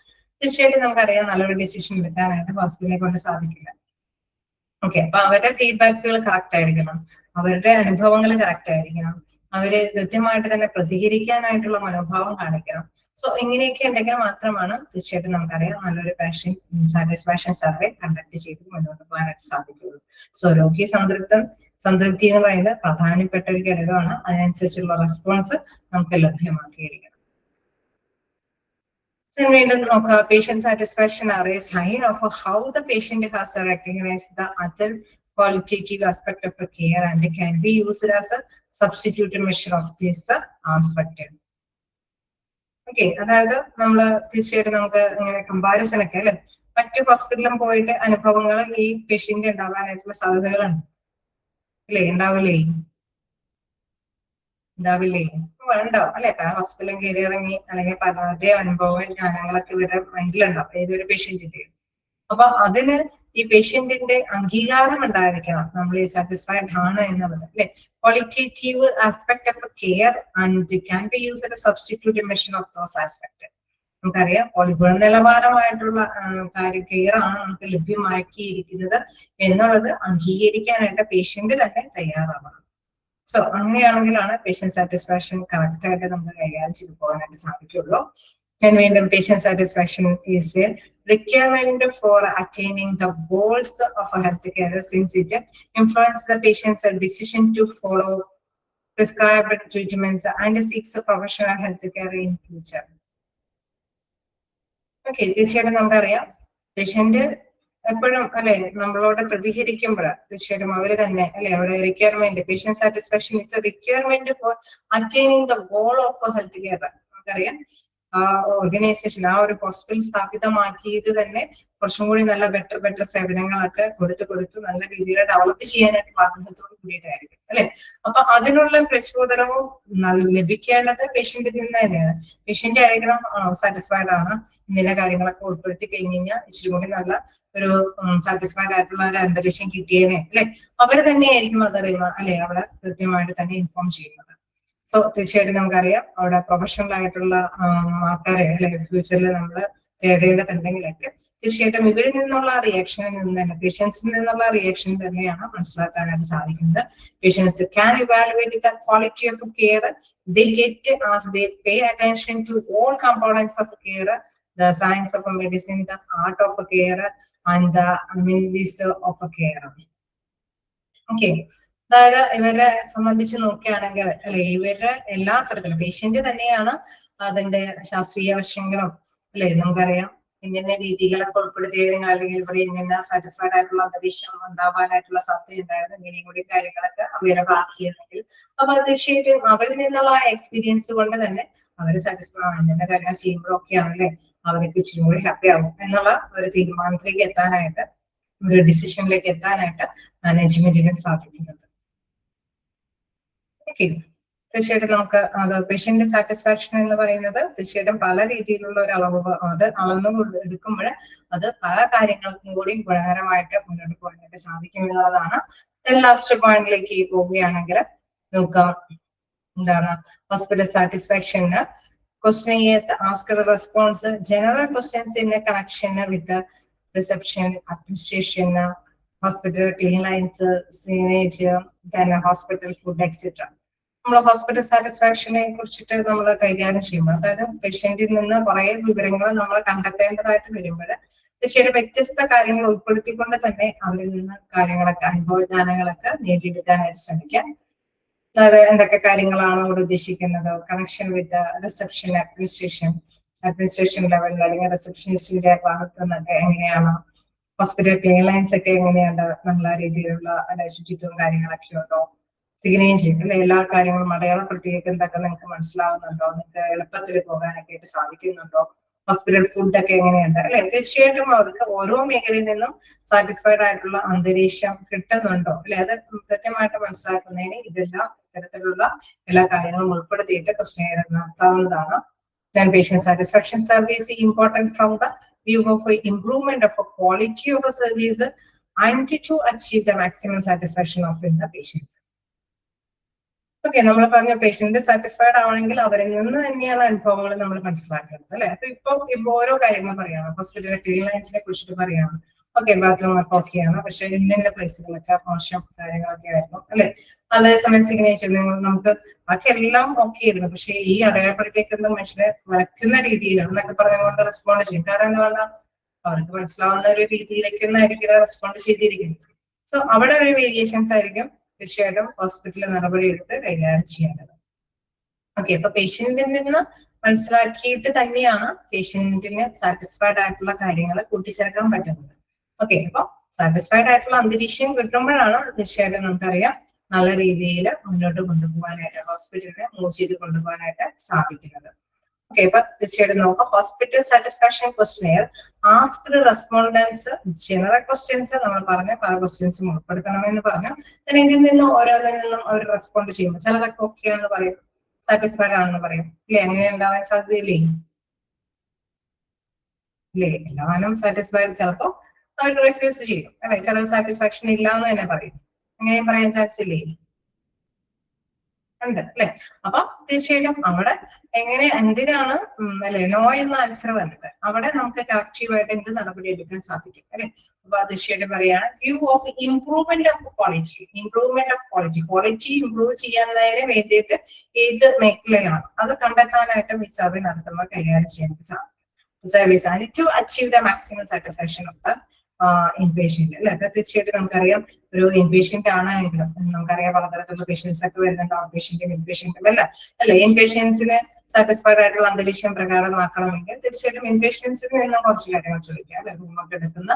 തീർച്ചയായിട്ടും നമുക്കറിയാം നല്ലൊരു ഡിസിഷൻ എടുക്കാനായിട്ട് ഹോസ്പിറ്റലിനെ കൊണ്ട് സാധിക്കില്ല. ഓക്കെ, അപ്പൊ അവരുടെ ഫീഡ്ബാക്കുകൾ കറക്റ്റ് ആയിരിക്കണം, അവരുടെ അനുഭവങ്ങൾ കറക്റ്റ് ആയിരിക്കണം, അവര് കൃത്യമായിട്ട് തന്നെ പ്രതികരിക്കാനായിട്ടുള്ള മനോഭാവം കാണിക്കണം. സോ ഇങ്ങനെയൊക്കെ ഉണ്ടെങ്കിൽ മാത്രമാണ് തീർച്ചയായിട്ടും നമുക്കറിയാം നല്ലൊരു പേഷ്യന്റ് സാറ്റിസ്ഫാക്ഷൻ സർവേ കണ്ടക്ട് ചെയ്ത് മുന്നോട്ട് പോകാനായിട്ട് സാധിക്കുള്ളൂ. സോ രോഗി സംതൃപ്തി എന്ന് പറയുന്നത് പ്രധാനപ്പെട്ട ഒരു ഘടകമാണ്. അതിനനുസരിച്ചുള്ള റെസ്പോൺസ് നമുക്ക് ലഭ്യമാക്കിയിരിക്കണം. വീണ്ടും നോക്കുക, patient satisfaction are a sign of how the patient has recognized the other qualitative aspect of the care and can be used as a substitute measure of this aspect. Okay, അതായത് നമ്മള് തീർച്ചയായിട്ടും നമുക്ക് ഇങ്ങനെ comparison ഒക്കെ അല്ലെ, മറ്റു ഹോസ്പിറ്റലിലും പോയിട്ട് അനുഭവങ്ങൾ ഈ പേഷ്യന്റ് ഉണ്ടാവാനായിട്ടുള്ള സാധ്യതകളുണ്ട് അല്ലെ, ഉണ്ടാവില്ലേ ഉണ്ടാവും അല്ലെ. ഹോസ്പിറ്റലിൽ കയറി ഇറങ്ങി അല്ലെങ്കിൽ പലരുടെ അനുഭവം ജ്ഞാനങ്ങളൊക്കെ ഇവരുടെ മൈൻഡിലുണ്ടാവും ഏതൊരു പേഷ്യന്റിന്റെ. അപ്പൊ അതിന് ഈ പേഷ്യന്റിന്റെ അംഗീകാരം ഉണ്ടായിരിക്കണം നമ്മൾ ഈ സാറ്റിസ്ഫൈഡ് ആണ് എന്നുള്ളത് അല്ലെ. Qualitative aspect of care and can be use A substitute measure of those aspect. നമുക്കറിയാം ഗുണനിലവാരമായിട്ടുള്ള കെയർ ആണ് നമുക്ക് ലഭ്യമാക്കിയിരിക്കുന്നത് എന്നുള്ളത് അംഗീകരിക്കാനായിട്ട് പേഷ്യന്റ് തന്നെ തയ്യാറാവണം. സോ അങ്ങനെയാണെങ്കിലാണ് പേഷ്യന്റ് സാറ്റിസ്ഫാക്ഷൻ കറക്റ്റ് ആയിട്ട് നമ്മൾ കൈകാര്യം ചെയ്ത് പോകാനായിട്ട് സാധിക്കുള്ളൂ. വീണ്ടും patient satisfaction is A requirement for attaining the goals of a healthcare since it influences the patient's decision to follow prescribed treatments and seeks a professional healthcare in future. Okay, തീർച്ചയായിട്ടും നമുക്കറിയാം patient എപ്പോഴും അല്ലെ നമ്മളോട് പ്രതികരിക്കുമ്പോൾ തീർച്ചയായിട്ടും അവര് തന്നെ അല്ലെ അവിടെ requirement, patient satisfaction is A requirement four attaining the goal of health care. നമുക്കറിയാം ആ ഓർഗനൈസേഷൻ ആ ഒരു ഹോസ്പിറ്റൽ സ്ഥാപിതമാക്കിയത് തന്നെ കുറച്ചും കൂടി നല്ല ബെറ്റർ സേവനങ്ങളൊക്കെ കൊടുത്ത് നല്ല രീതിയിൽ ഡെവലപ്പ് ചെയ്യാനായിട്ട് ആഗ്രഹത്തോട് കൂടിയിട്ടായിരിക്കും അല്ലെ. അപ്പൊ അതിനുള്ള പ്രചോദനവും ലഭിക്കേണ്ടത് പേഷ്യന്റിൽ നിന്ന് തന്നെയാണ്. പേഷ്യന്റ് ആയിരിക്കണം സാറ്റിസ്ഫൈഡ് ആണ്, ഇങ്ങനെ കാര്യങ്ങളൊക്കെ ഉൾപ്പെടുത്തി കഴിഞ്ഞ് കഴിഞ്ഞാൽ ഇച്ചിരി കൂടി നല്ല ഒരു സാറ്റിസ്ഫൈഡ് ആയിട്ടുള്ള ഒരു അന്തരീക്ഷം കിട്ടിയേനെ അല്ലെ. അവര് തന്നെയായിരിക്കും അതറിയുക അല്ലെ, അവിടെ കൃത്യമായിട്ട് തന്നെ ഇൻഫോം ചെയ്യുന്നത്. സോ തീർച്ചയായിട്ടും നമുക്കറിയാം അവിടെ പ്രൊഫഷണൽ ആയിട്ടുള്ള ആൾക്കാരെ അല്ലെ ഫ്യൂച്ചറിൽ നമ്മൾ തേടേണ്ടതുണ്ടെങ്കിലൊക്കെ തീർച്ചയായിട്ടും ഇവരിൽ നിന്നുള്ള റിയാക്ഷനിൽ നിന്ന് തന്നെ പേഷ്യൻസിൽ നിന്നുള്ള റിയാക്ഷൻ തന്നെയാണ് മനസ്സിലാക്കാനായിട്ട് സാധിക്കുന്നത്. Patients can evaluate the quality of care they get as they pay attention to all components of care, the science of medicine, the art of care and the amenities of care. Okay, അതായത് ഇവരെ സംബന്ധിച്ച് നോക്കുകയാണെങ്കിൽ അല്ലെ ഇവരുടെ എല്ലാ തരത്തിലും patient തന്നെയാണ് അതിന്റെ ശാസ്ത്രീയ വശങ്ങളും അല്ലെ. നമുക്കറിയാം ഇങ്ങനെ രീതികളൊക്കെ ഉൾപ്പെടുത്തിയതിന് അല്ലെങ്കിൽ ഇവിടെ ഇങ്ങനെ സാറ്റിസ്ഫൈഡ് ആയിട്ടുള്ള അന്തരീക്ഷം ഉണ്ടാവാനായിട്ടുള്ള സാധ്യത ഉണ്ടായിരുന്നു, ഇങ്ങനെയും കൂടി കാര്യങ്ങളൊക്കെ അവൈലബിൾ ആക്കിയിരുന്നെങ്കിൽ അപ്പൊ തീർച്ചയായിട്ടും അവരിൽ നിന്നുള്ള എക്സ്പീരിയൻസ് കൊണ്ട് തന്നെ അവര് സാറ്റിസ്ഫൈഡ് ഇങ്ങനെ കാര്യങ്ങൾ ചെയ്യുമ്പോഴൊക്കെയാണല്ലേ അവർക്ക് ഇച്ചിരി കൂടി ഹാപ്പി ആവും എന്നുള്ള ഒരു തീരുമാനത്തിലേക്ക് എത്താനായിട്ട്, ഒരു ഡിസിഷനിലേക്ക് എത്താനായിട്ട് മാനേജ്മെന്റിന് സാധിക്കുന്നത്. ഓക്കെ, തീർച്ചയായിട്ടും നമുക്ക് അത് പേഷ്യന്റ് സാറ്റിസ്ഫാക്ഷൻ എന്ന് പറയുന്നത് തീർച്ചയായിട്ടും പല രീതിയിലുള്ള ഒരു അളവ്, അത് അളന്നു എടുക്കുമ്പോൾ അത് പല കാര്യങ്ങൾക്കും കൂടി ഗുണകരമായിട്ട് മുന്നോട്ട് പോകാനായിട്ട് സാധിക്കും എന്നുള്ളതാണ്. ലാസ്റ്റ് പോയിന്റിലേക്ക് പോവുകയാണെങ്കിൽ നോക്കാം, എന്താണ് hospital satisfaction questionnaires asked response general questions in a connection with the reception, administration, hospital cleanliness, signage, then hospital food, etc. നമ്മൾ ഹോസ്പിറ്റൽ സാറ്റിസ്ഫാക്ഷനെ കുറിച്ചിട്ട് നമ്മൾ കൈകാര്യം ചെയ്യുമ്പോൾ, അതായത് പേഷ്യന്റിൽ നിന്ന് കുറെ വിവരങ്ങൾ നമ്മൾ കണ്ടെത്തേണ്ടതായിട്ട് വരുമ്പോൾ തീർച്ചയായിട്ടും വ്യത്യസ്ത കാര്യങ്ങൾ ഉൾപ്പെടുത്തിക്കൊണ്ട് തന്നെ അവരിൽ നിന്ന് കാര്യങ്ങളൊക്കെ, അനുഭവജ്ഞാനങ്ങളൊക്കെ നേടിയെടുക്കാനായിട്ട് ശ്രമിക്കാം. അതായത് എന്തൊക്കെ കാര്യങ്ങളാണ് അവിടെ ഉദ്ദേശിക്കുന്നത്, കണക്ഷൻ വിത്ത് റിസപ്ഷൻ, അഡ്മിനിസ്ട്രേഷൻ ലെവലിൽ അല്ലെങ്കിൽ റിസപ്ഷനിസ്റ്റിന്റെ ഭാഗത്ത് നിന്നൊക്കെ എങ്ങനെയാണ്, ഹോസ്പിറ്റൽ ക്ലീൻലൈൻസ് ഒക്കെ എങ്ങനെയുണ്ട്, നല്ല രീതിയിലുള്ള ശുചിത്വം കാര്യങ്ങളൊക്കെ ഉണ്ടോ, സിഗ്നേജ് അല്ലെ, എല്ലാ കാര്യങ്ങളും അടയാളപ്പെടുത്തിയേക്കുന്നതൊക്കെ നിങ്ങൾക്ക് മനസ്സിലാവുന്നുണ്ടോ, നിങ്ങൾക്ക് എളുപ്പത്തിൽ പോകാനൊക്കെ ആയിട്ട് സാധിക്കുന്നുണ്ടോ, ഹോസ്പിറ്റൽ ഫുഡ് ഒക്കെ എങ്ങനെയുണ്ട് അല്ലെ. തീർച്ചയായിട്ടും അവർക്ക് ഓരോ മേഖലയിൽ നിന്നും സാറ്റിസ്ഫൈഡ് ആയിട്ടുള്ള അന്തരീക്ഷം കിട്ടുന്നുണ്ടോ അല്ലെ, അത് കൃത്യമായിട്ട് മനസ്സിലാക്കുന്നതിന് ഇതെല്ലാം ഇത്തരത്തിലുള്ള എല്ലാ കാര്യങ്ങളും ഉൾപ്പെടുത്തിയിട്ട് ക്വസ്റ്റ്യൻ നടത്താവുന്നതാണ്. Then patient satisfaction survey is important from the view of improvement of a quality of a service and to achieve the maximum satisfaction of the patients. Okay, നമ്മൾ പറഞ്ഞ പേഷ്യന്റ് സാറ്റിസ്ഫൈഡ് ആവണമെങ്കിൽ അവരിൽ നിന്ന് തന്നെയാണ് അനുഭവങ്ങൾ നമ്മൾ മനസ്സിലാക്കുന്നത് അല്ലെ. അപ്പൊ ഇപ്പൊ ഓരോ കാര്യങ്ങൾ പറയാണ്, ഹോസ്പിറ്റലിലെ ക്ലീൻലൈൻസിനെ കുറിച്ചിട്ട് പറയാണ്. ഓക്കെ, ബാത്റൂം ഒക്കെ ഓക്കെയാണ്, പക്ഷെ ഇന്ന പ്ലേസുകളൊക്കെ മോശം കാര്യങ്ങളൊക്കെ ആയിരുന്നു അല്ലെ. അതേസമയം സിഗ്നേച്ചർ നമുക്ക് ബാക്കി എല്ലാം ഓക്കെ ആയിരുന്നു, പക്ഷെ ഈ അടയാളപ്പെടുത്തിയേക്കുന്ന മനുഷ്യനെ വരയ്ക്കുന്ന രീതിയിലാണ് എന്നൊക്കെ പറഞ്ഞുകൊണ്ട് റെസ്പോണ്ട് ചെയ്യും. കാരണം എന്താ പറഞ്ഞാൽ അവർക്ക് മനസ്സിലാവുന്ന ഒരു രീതിയിലേക്കായിരിക്കും റെസ്പോണ്ട് ചെയ്തിരിക്കുന്നത്. സോ അവിടെ ഒരു വേരിയേഷൻസ് ആയിരിക്കും തീർച്ചയായിട്ടും ഹോസ്പിറ്റലിൽ നടപടിയെടുത്ത് കൈകാര്യം ചെയ്യേണ്ടത്. ഓക്കെ, അപ്പൊ പേഷ്യന്റിൽ നിന്ന് മനസ്സിലാക്കിയിട്ട് തന്നെയാണ് പേഷ്യന്റിന് സാറ്റിസ്ഫൈഡ് ആയിട്ടുള്ള കാര്യങ്ങൾ കൂട്ടിച്ചേർക്കാൻ പറ്റുന്നത്. ഓക്കെ, അപ്പൊ സാറ്റിസ്ഫൈഡ് ആയിട്ടുള്ള അന്തരീക്ഷം കിട്ടുമ്പോഴാണ് തീർച്ചയായിട്ടും നമുക്കറിയാം നല്ല രീതിയിൽ മുന്നോട്ട് കൊണ്ടുപോകാനായിട്ട്, ഹോസ്പിറ്റലിനെ മൂവ് ചെയ്ത് കൊണ്ടുപോകാനായിട്ട് സാധിക്കുന്നത്. ഓക്കെ, അപ്പൊ തീർച്ചയായിട്ടും നോക്കാം, hospital satisfaction question asked respondents general questions നമ്മൾ പറഞ്ഞ പല ക്വസ്റ്റ്യൻസും ഉൾപ്പെടുത്തണമെന്ന് പറഞ്ഞു. ഇതിൽ നിന്നും ഓരോന്നിൽ നിന്നും അവർ റെസ്പോണ്ട് ചെയ്യുമ്പോൾ ചിലതൊക്കെ ഓക്കെ ആണെന്ന് പറയും, സാറ്റിസ്ഫൈഡ് ആണെന്ന് പറയും ഇല്ലേ, അങ്ങനെ ഉണ്ടാവാൻ സാധ്യതയില്ലേ? ഇല്ലേ, എല്ലാവരും സാറ്റിസ്ഫൈഡ് ചിലപ്പോ അവർ റിഫ്യൂസ് ചെയ്യും അല്ലെ, ചില സാറ്റിസ്ഫാക്ഷൻ ഇല്ല എന്ന് തന്നെ പറയും. അങ്ങനെയും പറയാൻ ചാൻസ് ഇല്ലേ? ഉണ്ട് അല്ലെ. അപ്പൊ തീർച്ചയായിട്ടും അവിടെ എങ്ങനെ, എന്തിനാണ് അല്ലെ നോ എന്ന ആൻസർ വന്നത്, അവിടെ നമുക്ക് ആക്റ്റീവായിട്ട് എന്ത് നടപടി എടുക്കാൻ സാധിക്കും അല്ലെ. അപ്പൊ തീർച്ചയായിട്ടും പറയാണ് view of improvement of quality, quality improve ചെയ്യുന്നതിന് വേണ്ടിയിട്ട് ഏത് മേഖലയാണ് അത് കണ്ടെത്താനായിട്ട് ഈ സർവേ നടത്തുമ്പോൾ കൈകാര്യം ചെയ്യാൻ സാധിക്കും. Service and to achieve the maximum satisfaction of the inpatient അല്ലെ. അപ്പൊ തീർച്ചയായിട്ടും നമുക്കറിയാം ഒരു ഇൻപേഷ്യന്റ് ആണെങ്കിലും നമുക്കറിയാം പലതരത്തിലുള്ള പേഷ്യൻസ് ഒക്കെ വരുന്നുണ്ട്, ഔട്ട് പേഷ്യന്റും ഇൻപേഷ്യന്റും അല്ലെ. ഇൻപേഷ്യൻസിന് സാറ്റിസ്ഫൈഡ് ആയിട്ടുള്ള അന്തരീക്ഷം പ്രകാരമാക്കണമെങ്കിൽ തീർച്ചയായിട്ടും ഇൻപേഷ്യൻസിൽ നിന്ന് കുറച്ച് കാര്യങ്ങൾ ചോദിക്കുക അല്ലെ. റൂമൊക്കെ എടുക്കുന്ന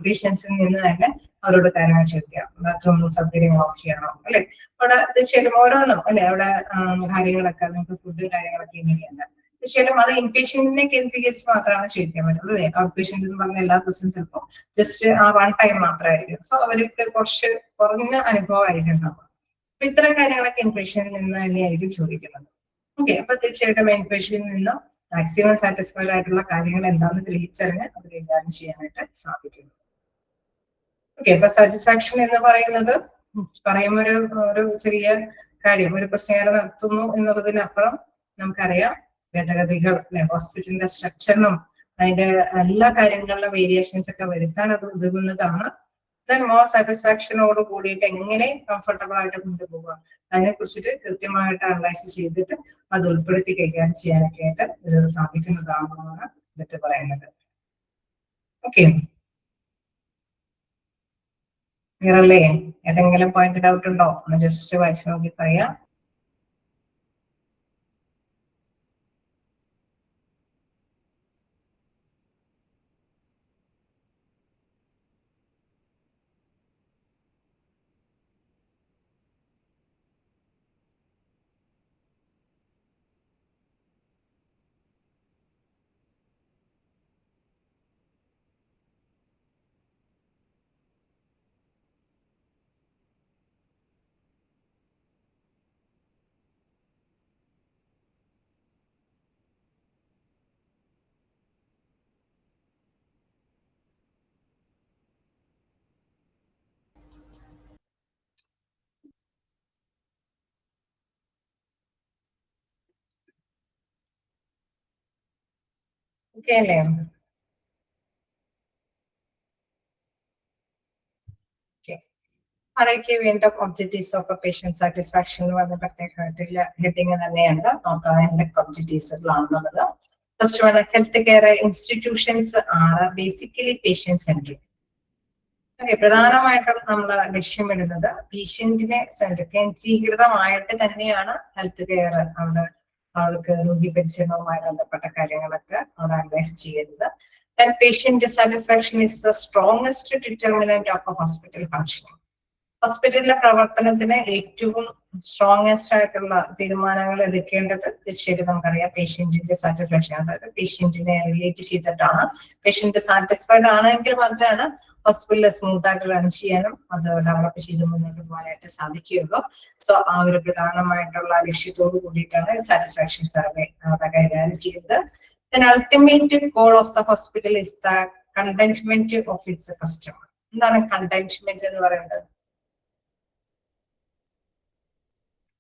പേഷ്യൻസിൽ നിന്ന് തന്നെ അവരോട് കാര്യങ്ങൾ ചോദിക്കുക, ബാത്റൂം സൗകര്യം ഓക്കെയാണോ അല്ലെ. അവിടെ തീർച്ചയായിട്ടും ഓരോന്നും അല്ലെ, അവിടെ കാര്യങ്ങളൊക്കെ നമുക്ക് ഫുഡ് കാര്യങ്ങളൊക്കെ എങ്ങനെയുണ്ട്, തീർച്ചയായിട്ടും അത് ഇൻപേഷ്യന്റിനെ കേന്ദ്രീകരിച്ച് മാത്രമാണ് ചോദിക്കാൻ പറ്റുള്ളൂ അല്ലെ. ഔട്ട് പേഷ്യന്റ് എന്ന് പറഞ്ഞ എല്ലാ ദിവസവും ചിലപ്പോൾ ജസ്റ്റ് ആ വൺ ടൈം മാത്രമായിരിക്കും. സോ അവർക്ക് കുറച്ച് കുറഞ്ഞ അനുഭവമായിരിക്കും ഉണ്ടാവുക. അപ്പൊ ഇത്തരം കാര്യങ്ങളൊക്കെ ഇൻപേഷ്യന്റിൽ നിന്ന് തന്നെയായിരിക്കും ചോദിക്കുന്നത്. ഓക്കെ, അപ്പൊ തീർച്ചയായിട്ടും ഇൻപേഷ്യന്റിൽ നിന്ന് മാക്സിമം സാറ്റിസ്ഫൈഡ് ആയിട്ടുള്ള കാര്യങ്ങൾ എന്താണെന്ന് തിരിച്ചറിഞ്ഞ് അത് കൈകാര്യം ചെയ്യാനായിട്ട് സാധിക്കുന്നു. ഓക്കെ, അപ്പൊ സാറ്റിസ്ഫാക്ഷൻ എന്ന് പറയുന്നത് പറയുമ്പോൾ ഒരു ചെറിയ കാര്യം, ഒരു ക്വസ്റ്റ്യൻ നടത്തുന്നു എന്നുള്ളതിനപ്പുറം നമുക്കറിയാം ഭേദഗതികൾ അല്ലെ, ഹോസ്പിറ്റലിന്റെ സ്ട്രക്ചറിനും അതിന്റെ എല്ലാ കാര്യങ്ങളിലും വേരിയേഷൻസ് ഒക്കെ വരുത്താൻ അത് ഉതകുന്നതാണ്. മോർ സാറ്റിസ്ഫാക്ഷനോട് കൂടിയിട്ട് എങ്ങനെ കംഫർട്ടബിൾ ആയിട്ട് കൊണ്ടുപോകാം അതിനെ കുറിച്ചിട്ട് കൃത്യമായിട്ട് അനലൈസ് ചെയ്തിട്ട് അത് ഉൾപ്പെടുത്തി കൈകാര്യം ചെയ്യാനൊക്കെ ആയിട്ട് ഇത് സാധിക്കുന്നതാണെന്നാണ് ഇതിട്ട് പറയുന്നത്. ഓക്കെ, ക്ലിയർ അല്ലേ? ഏതെങ്കിലും പോയിന്റ് ഡൗട്ട് ഉണ്ടോ? ഒന്ന് ജസ്റ്റ് വായിച്ചു നോക്കി പറയാം. ഓക്കെ അല്ലേ? അതൊക്കെ വീണ്ടും ഒബ്ജക്റ്റീവ്സ് ഓഫ് പേഷ്യന്റ് സാറ്റിസ്ഫാക്ഷൻ എന്ന് പറഞ്ഞ പ്രത്യേകമായിട്ടുള്ള ഹെഡിങ് തന്നെയുണ്ട്. നോക്കാം എന്തൊക്കെ ഒബ്ജക്റ്റീവ്സുകളാണെന്നുള്ളത്. First one, health care institutions are basically patient centric. പ്രധാനമായിട്ടും നമ്മൾ ലക്ഷ്യമിടുന്നത് പേഷ്യന്റിനെ കേന്ദ്രീകൃതമായിട്ട് തന്നെയാണ് ഹെൽത്ത് കെയർ അവിടെ അവർക്ക് രോഗി പരിചരണവുമായി ബന്ധപ്പെട്ട കാര്യങ്ങളൊക്കെ അവിടെ അനലൈസ് ചെയ്യുന്നത്. Patient satisfaction is the strongest determinant of A hospital functioning. ഹോസ്പിറ്റലിന്റെ പ്രവർത്തനത്തിന് ഏറ്റവും സ്ട്രോങ്സ്റ്റ് ആയിട്ടുള്ള തീരുമാനങ്ങൾ എടുക്കേണ്ടത് തീർച്ചയായിട്ടും നമുക്കറിയാം പേഷ്യന്റിന്റെ സാറ്റിസ്ഫാക്ഷൻ, അതായത് പേഷ്യന്റിനെ റിലേറ്റ് ചെയ്തിട്ടാണ്. പേഷ്യന്റ് സാറ്റിസ്ഫൈഡ് ആണെങ്കിൽ മാത്രമാണ് ഹോസ്പിറ്റലിൽ സ്മൂത്ത് ആയിട്ട് റൺ ചെയ്യാനും അത് ഡെവലപ്പ് ചെയ്ത് മുന്നോട്ട് പോകാനായിട്ട് സാധിക്കുകയുള്ളൂ. സോ ആ ഒരു പ്രധാനമായിട്ടുള്ള ലക്ഷ്യത്തോട് കൂടിയിട്ടാണ് സാറ്റിസ്ഫാക്ഷൻ സർവേ കൈകാര്യം ചെയ്യുന്നത്. Then ultimate goal of the hospital is the contentment of its customer. എന്താണ് കണ്ടന്റ്മെന്റ് എന്ന് പറയുന്നത്?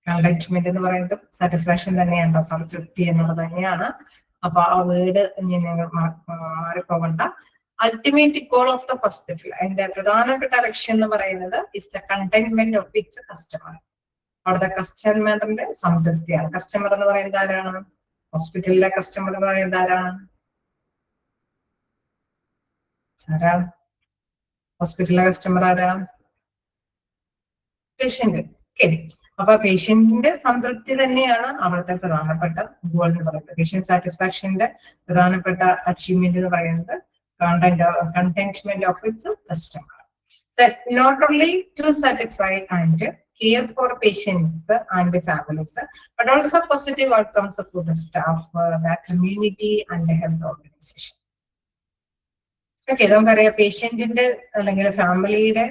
കണ്ടന്റ്മെന്റ് എന്ന് പറയുന്നത് സാറ്റിസ്ഫാക്ഷൻ തന്നെയാണ്, സംതൃപ്തി എന്നുള്ളത് തന്നെയാണ്. അപ്പൊ ആ വേർഡ് മാറിപ്പോകണ്ട. Ultimate goal of the hospital, അതിന്റെ പ്രധാനപ്പെട്ട ലക്ഷ്യം എന്ന് പറയുന്നത് is the contentment of its customer. അവിടുത്തെ കസ്റ്റമറിന്റെ സംതൃപ്തിയാണ്. കസ്റ്റമർ എന്ന് പറയുന്നത് ആരാണ്? ഹോസ്പിറ്റലിലെ കസ്റ്റമർ എന്ന് പറയുന്നത് ആരാണ്? ഹോസ്പിറ്റലിലെ കസ്റ്റമർ ആരാണ്? പേഷ്യന്റ്. അപ്പൊ പേഷ്യന്റിന്റെ സംതൃപ്തി തന്നെയാണ് അവിടുത്തെ പ്രധാനപ്പെട്ട ഗോൾ എന്ന് പറയുന്നത്. പേഷ്യന്റ് സാറ്റിസ്ഫാക്ഷന്റെ പ്രധാനപ്പെട്ട അച്ചീവ്മെന്റ് എന്ന് പറയുന്നത് contentment of its customer. That not only to satisfy and care for patients and the families, but also positive outcomes for the staff, the community and the health organization. Okay, നമുക്കറിയാം പേഷ്യന്റിന്റെ അല്ലെങ്കിൽ ഫാമിലിയുടെ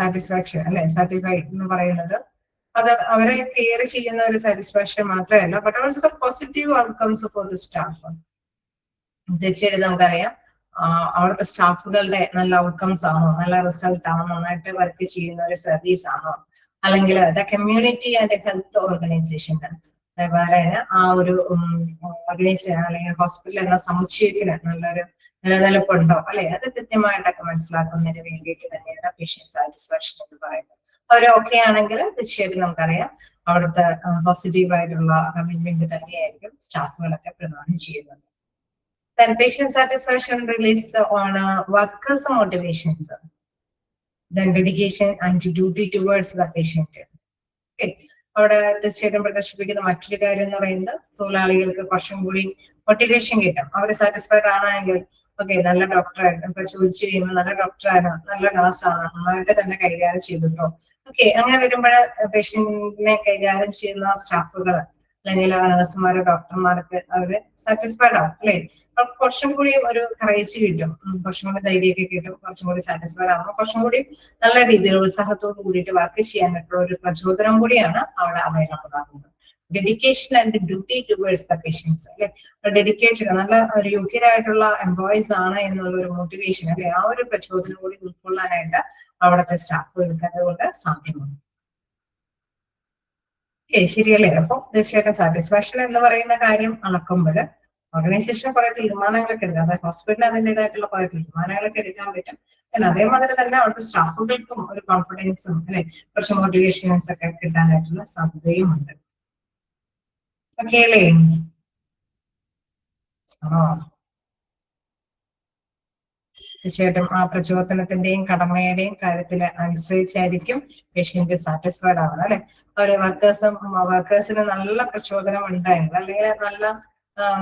satisfaction അല്ലെ, satisfied എന്ന് പറയുന്നത് അത് അവരെ care ചെയ്യുന്ന ഒരു സാറ്റിസ്ഫാക്ഷൻ മാത്രമല്ല, but also positive outcomes for the staff. തീർച്ചയായിട്ടും നമുക്കറിയാം അവിടുത്തെ സ്റ്റാഫുകളുടെ നല്ല ഔട്ട്കംസ് ആണോ, നല്ല റിസൾട്ട് ആണോ, നന്നായിട്ട് വർക്ക് ചെയ്യുന്ന ഒരു സർവീസ് ആണോ, അല്ലെങ്കിൽ the community and health organisation, അതേപോലെ ആ ഒരു ഓർഗനൈസേഷൻ അല്ലെങ്കിൽ ഹോസ്പിറ്റൽ എന്ന സമുച്ചയത്തിന് നല്ലൊരു നിലനിൽപ്പുണ്ടോ അല്ലെ, അത് കൃത്യമായിട്ടൊക്കെ മനസ്സിലാക്കുന്നതിന് വേണ്ടിയിട്ട് തന്നെയാണ് പേഷ്യന്റ് സാറ്റിസ്ഫാക്ഷൻ എന്ന് പറയുന്നത്. അവർ ഓക്കെ ആണെങ്കിൽ തീർച്ചയായിട്ടും നമുക്കറിയാം അവിടുത്തെ പോസിറ്റീവ് ആയിട്ടുള്ള കമ്മിറ്റ്മെന്റ് തന്നെയായിരിക്കും സ്റ്റാഫുകളൊക്കെ പ്രദാനം ചെയ്യുന്നത്. Then patient satisfaction relies on workers' motivations, then dedication and duty towards the patient. Okay, അവിടെ തീർച്ചയായിട്ടും പ്രദർശിപ്പിക്കുന്ന മറ്റൊരു കാര്യം എന്ന് പറയുന്നത് തൊഴിലാളികൾക്ക് കുറച്ചും കൂടി മോട്ടിവേഷൻ കിട്ടും. അവർ സാറ്റിസ്ഫൈഡ് ആണെങ്കിൽ ഓക്കെ, നല്ല ഡോക്ടറായിരുന്നു, ഇപ്പൊ ചോദിച്ചു കഴിയുമ്പോൾ നല്ല ഡോക്ടറാണ്, നല്ല നഴ്സാണ്, നന്നായിട്ട് തന്നെ കൈകാര്യം ചെയ്തിട്ടോ. ഓക്കെ, അങ്ങനെ വരുമ്പോൾ പേഷ്യന്റിനെ കൈകാര്യം ചെയ്യുന്ന സ്റ്റാഫുകൾ അല്ലെങ്കിൽ നഴ്സുമാരോ ഡോക്ടർമാർക്ക് അവര് സാറ്റിസ്ഫൈഡ് ആവും അല്ലെ. കുറച്ചും കൂടി ഒരു കറേജ് കിട്ടും, കുറച്ചും കൂടി ധൈര്യമൊക്കെ കിട്ടും, കുറച്ചും കൂടി സാറ്റിസ്ഫൈഡ് ആവുമ്പോൾ കുറച്ചും കൂടി നല്ല രീതിയിൽ ഉത്സാഹത്തോട് കൂടിയിട്ട് വർക്ക് ചെയ്യാനായിട്ടുള്ള ഒരു പ്രചോദനം കൂടിയാണ് അവിടെ അവൈലബിൾ ആകുന്നത്. Dedication and duty towards the patients അല്ലെ, ഡെഡിക്കേറ്റഡ് നല്ല ഒരു യോഗ്യരായിട്ടുള്ള എംപ്ലോയീസ് ആണ് എന്നുള്ള ഒരു മോട്ടിവേഷൻ അല്ലെ, ആ ഒരു പ്രചോദനം കൂടി ഉൾക്കൊള്ളാനായിട്ട് അവിടുത്തെ സ്റ്റാഫുകൾക്ക് അതുകൊണ്ട് സാധ്യമാണ്. ശരിയല്ലേ? അപ്പൊ തീർച്ചയായിട്ടും സാറ്റിസ്ഫാക്ഷൻ എന്ന് പറയുന്ന കാര്യം അളക്കുമ്പോൾ ഓർഗനൈസേഷന് കുറെ തീരുമാനങ്ങളൊക്കെ എടുക്കാം, അതായത് ഹോസ്പിറ്റലിൽ അതിൻ്റെതായിട്ടുള്ള കുറെ തീരുമാനങ്ങളൊക്കെ എടുക്കാൻ പറ്റും. അതേമാതിരി തന്നെ അവിടുത്തെ സ്റ്റാഫുകൾക്കും ഒരു കോൺഫിഡൻസും അല്ലെ, കുറച്ച് മോട്ടിവേഷൻസ് ഒക്കെ കിട്ടാനായിട്ടുള്ള സാധ്യതയും ഉണ്ട്. ഓക്കെ അല്ലേ? തീർച്ചയായിട്ടും ആ പ്രചോദനത്തിന്റെയും കടമയുടെയും കാര്യത്തിൽ അനുസരിച്ചായിരിക്കും പേഷ്യന്റ് സാറ്റിസ്ഫൈഡ് ആവുന്നത് അല്ലെ. ഒരു വർക്കേഴ്സിന് നല്ല പ്രചോദനം ഉണ്ടായിരുന്നു അല്ലെങ്കിൽ നല്ല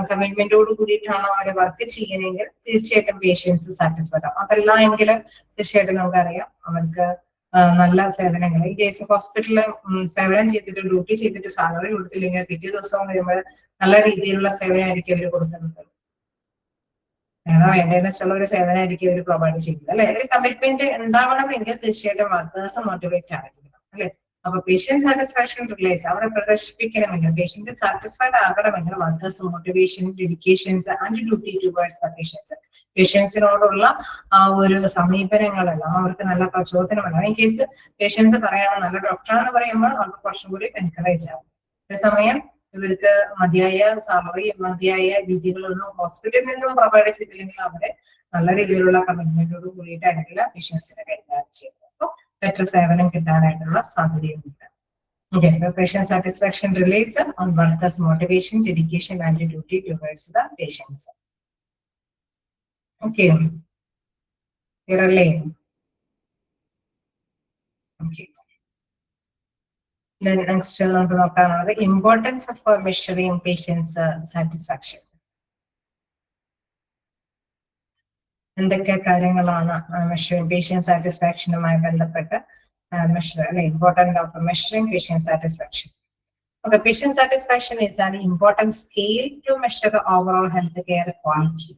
കമ്മിറ്റ്മെന്റോട് കൂടിയിട്ടാണ് അവര് വർക്ക് ചെയ്യണമെങ്കിൽ തീർച്ചയായിട്ടും പേഷ്യൻസ് സാറ്റിസ്ഫൈഡ് ആവും. അതല്ല എങ്കിൽ തീർച്ചയായിട്ടും നമുക്കറിയാം അവർക്ക് നല്ല സേവനങ്ങൾ ഈ കേസ് ഹോസ്പിറ്റലിൽ സേവനം ചെയ്തിട്ട് ഡ്യൂട്ടി ചെയ്തിട്ട് സാലറി കൊടുത്തില്ലെങ്കിൽ പിറ്റേ ദിവസം വരുമ്പോൾ നല്ല രീതിയിലുള്ള സേവനമായിരിക്കും അവർ കൊടുക്കുന്നത്. വേണ്ടതെന്ന് വെച്ചുള്ള ഒരു സേവനമായിരിക്കും അവർ പ്രൊവൈഡ് ചെയ്യുന്നത് അല്ലെ. ഒരു കമ്മിറ്റ്മെന്റ് ഉണ്ടാവണമെങ്കിൽ തീർച്ചയായിട്ടും വർക്കേഴ്സ് മോട്ടിവേറ്റ് ആയിരിക്കണം അല്ലെ. അപ്പൊ പേഷ്യന്റ് സാറ്റിസ്ഫാക്ഷൻ റിലേസ് അവിടെ പ്രദർശിപ്പിക്കണമെങ്കിൽ പേഷ്യന്റ് സാറ്റിസ്ഫൈഡ് ആകണമെങ്കിൽ workers motivation, dedications and duty towards the patients, പേഷ്യൻസിനോടുള്ള ആ ഒരു സമീപനങ്ങളെല്ലാം അവർക്ക് നല്ല പ്രചോദനമാണ്. ഈ കേസ് പേഷ്യൻസ് പറയണം നല്ല ഡോക്ടറാണെന്ന് പറയുമ്പോൾ അവർക്ക് കുറച്ചും കൂടി എൻകറേജ് ആവും. അതേസമയം ഇവർക്ക് മതിയായ സാലറി, മതിയായ രീതികളൊന്നും ഹോസ്പിറ്റലിൽ നിന്നും പ്രൊവൈഡ് ചെയ്തില്ലെങ്കിൽ അവരെ നല്ല രീതിയിലുള്ള കമ്മിറ്റ്മെന്റോട് കൂടിയിട്ടായിരിക്കില്ല പേഷ്യൻസിനെ കൈകാര്യം ചെയ്യുന്നത്. അപ്പോൾ ബെറ്റർ സേവനം കിട്ടാനായിട്ടുള്ള സാധ്യതയുണ്ട്. Okay, the patient satisfaction relies on workers' motivation, dedication, and duty towards the patients. Okay, clearly. Okay. Then next, the importance of measuring patients' satisfaction. എന്തൊക്കെ കാര്യങ്ങളാണ് measuring patient satisfaction-മായി ബന്ധപ്പെട്ട് measure, important of measuring patient satisfaction. Okay, patient satisfaction is an important scale to measure the overall healthcare quality.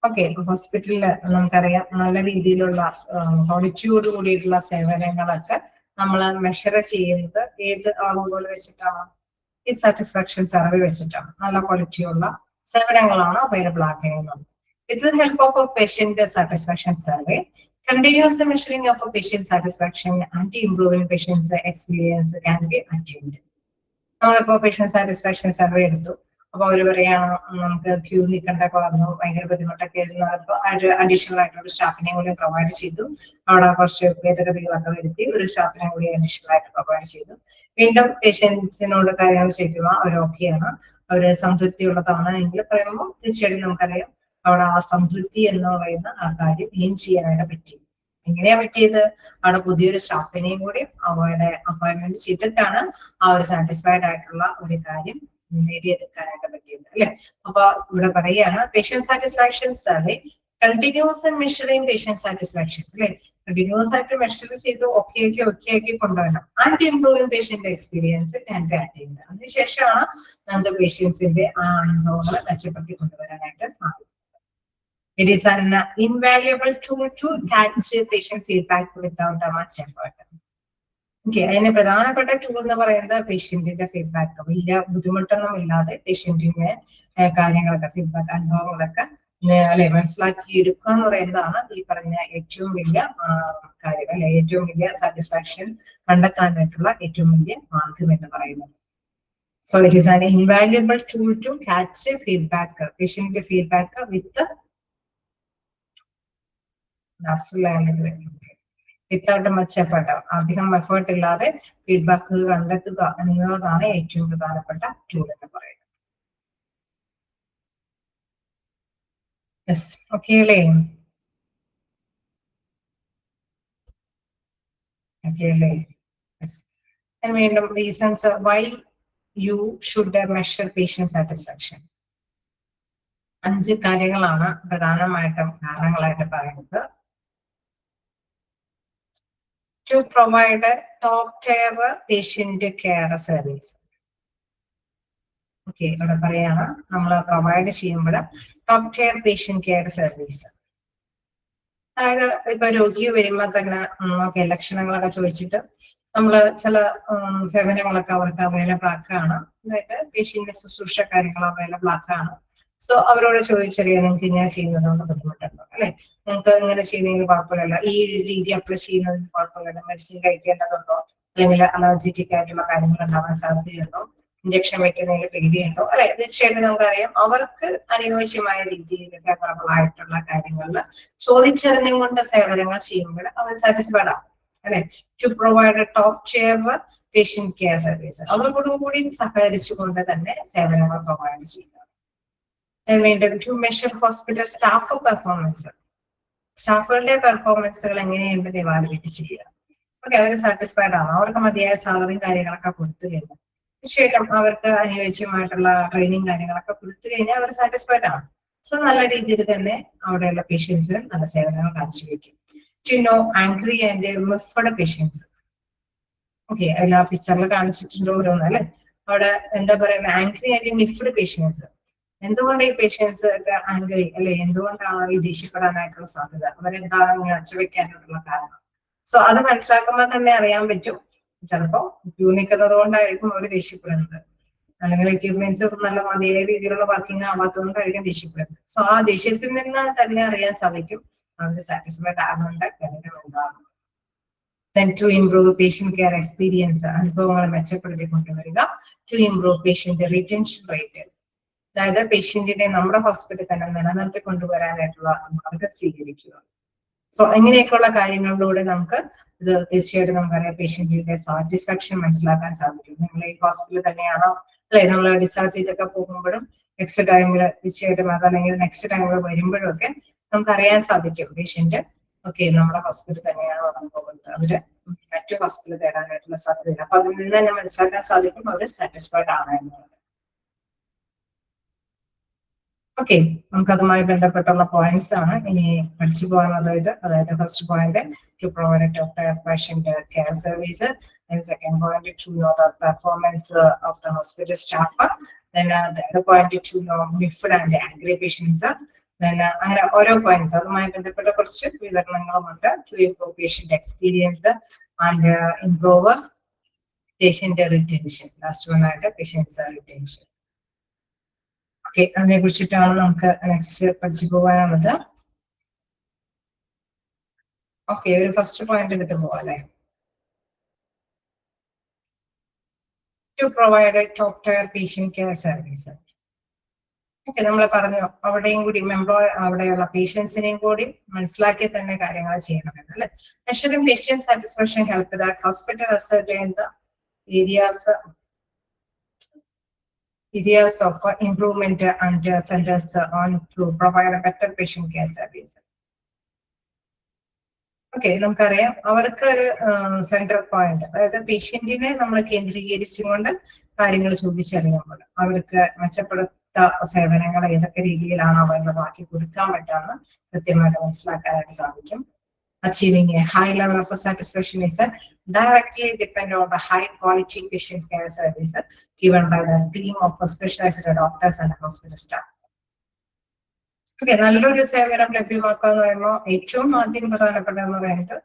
Okay, hospital നമുക്കറിയാം നല്ല രീതിയിലുള്ള ക്വാളിറ്റിയോട് കൂടിയിട്ടുള്ള സേവനങ്ങളൊക്കെ നമ്മൾ measure ചെയ്യുന്നത് ഏത് അളവുകൾ വെച്ചിട്ടാണ്? ഈ സാറ്റിസ്ഫാക്ഷൻ സർവേ വെച്ചിട്ടാണ്. നല്ല ക്വാളിറ്റിയുള്ള സേവനങ്ങളാണ് അവൈലബിൾ ആക്കുന്നത്. With the help of a patient satisfaction survey, continuous measuring of a patient satisfaction and improving patient's experience can be achieved. നമ്മളിപ്പോ പേഷ്യന്റ് സാറ്റിസ്ഫാക്ഷൻ സർവേ എടുത്തു. അപ്പൊ അവര് പറയാണ് നമുക്ക് ക്യൂ നിൽക്കേണ്ടൊക്കെ വന്നു, ഭയങ്കര ബുദ്ധിമുട്ടൊക്കെ ആയിരുന്നു. അപ്പൊ അഡീഷണൽ ആയിട്ടൊരു സ്റ്റാഫിനെ കൂടി പ്രൊവൈഡ് ചെയ്തു. അവിടെ കുറച്ച് ഭേദഗതികളൊക്കെ വരുത്തി ഒരു സ്റ്റാഫിനെ കൂടി അഡീഷണൽ ആയിട്ട് പ്രൊവൈഡ് ചെയ്തു. വീണ്ടും പേഷ്യൻസിനോട് കാര്യങ്ങൾ ചെയ്യുക, അവർ ഓക്കെയാണ്, അവര് സംതൃപ്തിയുള്ളതാണ് എങ്കിൽ പറയുമ്പോൾ തീർച്ചയായിട്ടും നമുക്കറിയാം അവിടെ ആ സംതൃപ്തി എന്ന് പറയുന്ന ആ കാര്യം ഗെയിൻ ചെയ്യാനായിട്ട് പറ്റി. എങ്ങനെയാ പറ്റിയത്? അവിടെ പുതിയൊരു സ്റ്റാഫിനെയും കൂടി അവരുടെ അപ്പോയിന്റ്മെന്റ് ചെയ്തിട്ടാണ് ആ ഒരു സാറ്റിസ്ഫൈഡ് ആയിട്ടുള്ള ഒരു കാര്യം നേടിയെടുക്കാനായിട്ട് പറ്റിയത്, അല്ലെ? അപ്പൊ ഇവിടെ പറയുകയാണ് patient satisfaction survey continuous measuring patient satisfaction, അല്ലെ? കണ്ടിന്യൂസ് ആയിട്ട് മെഷർ ചെയ്ത് ഓക്കെ ആക്കി കൊണ്ടുവരണം. And improving patient experience and attained. അതിനുശേഷമാണ് നമുക്ക് പേഷ്യൻസിന്റെ ആ അനുഭവങ്ങൾ മെച്ചപ്പെടുത്തി കൊണ്ടുവരാനായിട്ട് സാധിക്കും. It is an invaluable tool to catch patient feedback without much effort. Okay, അതിന് പ്രധാനപ്പെട്ട ടൂൾ എന്ന് പറയുന്നത് പേഷ്യന്റിന്റെ ഫീഡ്ബാക്ക്. വലിയ ബുദ്ധിമുട്ടൊന്നും ഇല്ലാതെ പേഷ്യന്റിന്റെ കാര്യങ്ങളൊക്കെ ഫീഡ്ബാക്ക് അനുഭവങ്ങളൊക്കെ അല്ലെ മനസ്സിലാക്കി എടുക്കുക എന്ന് പറയുന്നതാണ് ഈ പറഞ്ഞ ഏറ്റവും വലിയ കാര്യം, അല്ലെ? ഏറ്റവും വലിയ സാറ്റിസ്ഫാക്ഷൻ കണ്ടെത്താനായിട്ടുള്ള ഏറ്റവും വലിയ മാർഗം എന്ന് പറയുന്നത്. So it is an invaluable tool to catch feedback, patient feedback with without much effort, അധികം എഫേർട്ട് ഇല്ലാതെ ഫീഡ്ബാക്ക് കണ്ടെത്തുക എന്നതാണ് ഏറ്റവും പ്രധാനപ്പെട്ട ടൂൾ എന്ന് പറയുന്നത്. യെസ്, ഓക്കെ അല്ലേ? ഓക്കെ അല്ലേ? യെസ്. വീണ്ടും reasons why you should measure patient satisfaction. 5 കാര്യങ്ങളാണ് പ്രധാനമായിട്ടും കാരണങ്ങളായിട്ട് പറയുന്നത്. To provide a top-tier patient care service. Okay, ഇവിടെ പറയാണ് നമ്മൾ പ്രൊവൈഡ് ചെയ്യുമ്പോൾ top tier patient care service. അതായത് ഇപ്പൊ രോഗി വരുമ്പോൾ തന്നെ നമുക്ക് ലക്ഷണങ്ങളൊക്കെ ചോദിച്ചിട്ട് നമ്മൾ ചില സേവനങ്ങളൊക്കെ അവർക്ക് അവൈലബിൾ ആക്കുകയാണ്. അതായത് പേഷ്യന്റിന്റെ ശുശ്രൂഷ കാര്യങ്ങൾ അവൈലബിൾ ആക്കുകയാണ്. സോ അവരോട് ചോദിച്ചറിയാം നിങ്ങൾക്ക് ഇങ്ങനെ ചെയ്യുന്നതുകൊണ്ട് ബുദ്ധിമുട്ടുണ്ടോ, അല്ലെ? നിങ്ങൾക്ക് ഇങ്ങനെ ചെയ്യുന്നതിന് കുഴപ്പമില്ല, ഈ രീതി അപ്ലൈ ചെയ്യുന്നതിന് കുഴപ്പമില്ല, മെഡിസിൻ കഴിക്കേണ്ടതുണ്ടോ, അല്ലെങ്കിൽ അലർജിറ്റിക് ആയിട്ടുള്ള കാര്യങ്ങൾ ഉണ്ടാവാൻ സാധ്യതയുണ്ടോ, ഇഞ്ചക്ഷൻ വെക്കുന്നതിൽ പേടിയുണ്ടോ, അല്ലെ? തീർച്ചയായിട്ടും നമുക്കറിയാം അവർക്ക് അനുയോജ്യമായ രീതിയിൽ ഫേവറബിൾ ആയിട്ടുള്ള കാര്യങ്ങളിൽ ചോദിച്ചറിഞ്ഞുകൊണ്ട് സേവനങ്ങൾ ചെയ്യുമ്പോൾ അവർ സാറ്റിസ്ഫൈഡ് ആവും, അല്ലെ? To provide top tier patient care service, അവരോടും കൂടി സഹകരിച്ചുകൊണ്ട് തന്നെ സേവനങ്ങൾ പ്രൊവൈഡ് ചെയ്യുക. To measure hospital staff performance. സ്റ്റാഫുകളുടെ പെർഫോമൻസുകൾ എങ്ങനെയുണ്ടെന്ന് ഇവാലുവേറ്റ് ചെയ്യുക. ഓക്കെ, അവർ സാറ്റിസ്ഫൈഡ് ആണ്, അവർക്ക് മതിയായ സാലറിയും കാര്യങ്ങളൊക്കെ കൊടുത്തു കഴിഞ്ഞാൽ തീർച്ചയായിട്ടും അവർക്ക് അനുയോജ്യമായിട്ടുള്ള ട്രെയിനിങ് കാര്യങ്ങളൊക്കെ കൊടുത്തു കഴിഞ്ഞാൽ അവർ സാറ്റിസ്ഫൈഡ് ആണ്. സോ നല്ല രീതിയിൽ തന്നെ അവിടെയുള്ള പേഷ്യൻസിന് നല്ല സേവനങ്ങൾ കാഴ്ചവെക്കും. To know angry and miffed patients. Okay, എല്ലാ പിക്ചറിൽ കാണിച്ചിട്ടുണ്ട് ഓരോന്ന്, അല്ലെ? അവിടെ എന്താ പറയുക, ആംഗ്രി ആൻഡ് മിഫ്ഡ് പേഷ്യൻസ്. എന്തുകൊണ്ട് ഈ പേഷ്യൻസ് ആംഗ്രി, അല്ലെ? എന്തുകൊണ്ടാണ് ഈ ദേഷ്യപ്പെടാനായിട്ടുള്ള സാധ്യത, അവരെന്താണ് ഇങ്ങനെ അച്ചവെക്കാനായിട്ടുള്ള കാരണം? സോ അത് മനസ്സിലാക്കുമ്പോൾ തന്നെ അറിയാൻ പറ്റും, ചിലപ്പോ ക്യൂ നിൽക്കുന്നത് കൊണ്ടായിരിക്കും അവർ ദേഷ്യപ്പെടുന്നത്, അല്ലെങ്കിൽ എക്യുപ്മെന്റ്സ് നല്ല മതിയായ രീതിയിലുള്ള വർക്കിംഗ് ആവാത്തതുകൊണ്ടായിരിക്കും ദേഷ്യപ്പെടുന്നത്. സോ ആ ദേഷ്യത്തിൽ നിന്ന് തന്നെ അറിയാൻ സാധിക്കും അവര് സാറ്റിസ്ഫൈഡ് ആകുന്നുണ്ട് കാര്യം എന്താണ്. Then to improve patient care experience, അനുഭവങ്ങൾ മെച്ചപ്പെടുത്തിക്കൊണ്ടുവരിക. To improve patient retention rate, അതായത് പേഷ്യന്റിനെ നമ്മുടെ ഹോസ്പിറ്റലിൽ തന്നെ നിലനിർത്തി കൊണ്ടുവരാനായിട്ടുള്ള മാർഗം സ്വീകരിക്കുക. സോ ഇങ്ങനെയൊക്കെയുള്ള കാര്യങ്ങളിലൂടെ നമുക്ക് ഇത് തീർച്ചയായിട്ടും നമുക്കറിയാം പേഷ്യന്റിന്റെ സാറ്റിസ്ഫാക്ഷൻ മനസ്സിലാക്കാൻ സാധിക്കും. നിങ്ങൾ ഈ ഹോസ്പിറ്റലിൽ തന്നെയാണോ, അല്ലെ നമ്മൾ ഡിസ്ചാർജ് ചെയ്തൊക്കെ പോകുമ്പോഴും നെക്സ്റ്റ് ടൈമിൽ തീർച്ചയായിട്ടും അതല്ലെങ്കിൽ നെക്സ്റ്റ് ടൈമിൽ വരുമ്പോഴും ഒക്കെ നമുക്കറിയാൻ സാധിക്കും പേഷ്യന്റ് ഓക്കെ നമ്മുടെ ഹോസ്പിറ്റൽ തന്നെയാണ് വന്നു പോകുന്നത്, അവര് മറ്റു ഹോസ്പിറ്റലിൽ തരാനായിട്ടുള്ള സാധ്യതയില്ല. അപ്പൊ അതിൽ നിന്ന് തന്നെ മനസ്സിലാക്കാൻ സാധിക്കും അവർ സാറ്റിസ്ഫൈഡ് ആണ് എന്നുള്ളത്. ഓക്കെ, നമുക്ക് അതുമായി ബന്ധപ്പെട്ടുള്ള പോയിന്റ്സ് ആണ് ഇനി പഠിച്ചു പോകാനുള്ളത്. അതായത് first point to provide doctor patient care service, second point to know the performance of the hospital staff, third point to know miffed and angry patients. അങ്ങനെ ഓരോ പോയിന്റ്സ് അതുമായി ബന്ധപ്പെട്ട കുറച്ച് വിവരണങ്ങളുമുണ്ട്. To improve patient experience and improve patient retention. Last one ആയിട്ട് patients retention. Okay, അതിനെ കുറിച്ചിട്ടാണ് നമുക്ക് നെക്സ്റ്റ് പഠിച്ചു പോകാനുള്ളത്. ഓക്കെ, ഒരു ഫസ്റ്റ് പോയിന്റ് എടുത്ത് പോവാം അല്ലെ. To provide top tier patient care service. Okay, നമ്മൾ പറഞ്ഞു അവിടെയും കൂടി എംപ്ലോയ് അവിടെയുള്ള പേഷ്യൻസിനെയും കൂടി മനസ്സിലാക്കി തന്നെ കാര്യങ്ങൾ ചെയ്യണമെന്ന് അല്ലെ. Measuring patient satisfaction help the hospital ascertain the areas of improvement and centers on to provide a better patient care service. Okay, നമുക്കറിയാം അവർക്ക് ഒരു സെൻട്രൽ പോയിന്റ്, അതായത് പേഷ്യന്റിനെ നമ്മൾ കേന്ദ്രീകരിച്ചുകൊണ്ട് കാര്യങ്ങൾ ചോദിച്ചറിയുമ്പോൾ അവർക്ക് മെച്ചപ്പെടുത്ത സേവനങ്ങൾ ഏതൊക്കെ രീതിയിലാണ് അവരുടെ ബാക്കി കൊടുക്കാൻ പറ്റാന്ന് കൃത്യമായിട്ട് മനസ്സിലാക്കാനായിട്ട് സാധിക്കും. Achieving a high level of satisfaction is directly depend on the high quality patient care service given by the team of specialized doctors and hospital staff. Okay, നല്ലൊരു സേവനം ലഭ്യമാക്കുക എന്ന് പറയുമ്പോൾ ഏറ്റവും ആദ്യം പ്രധാനപ്പെട്ടതെന്ന് പറയുന്നത്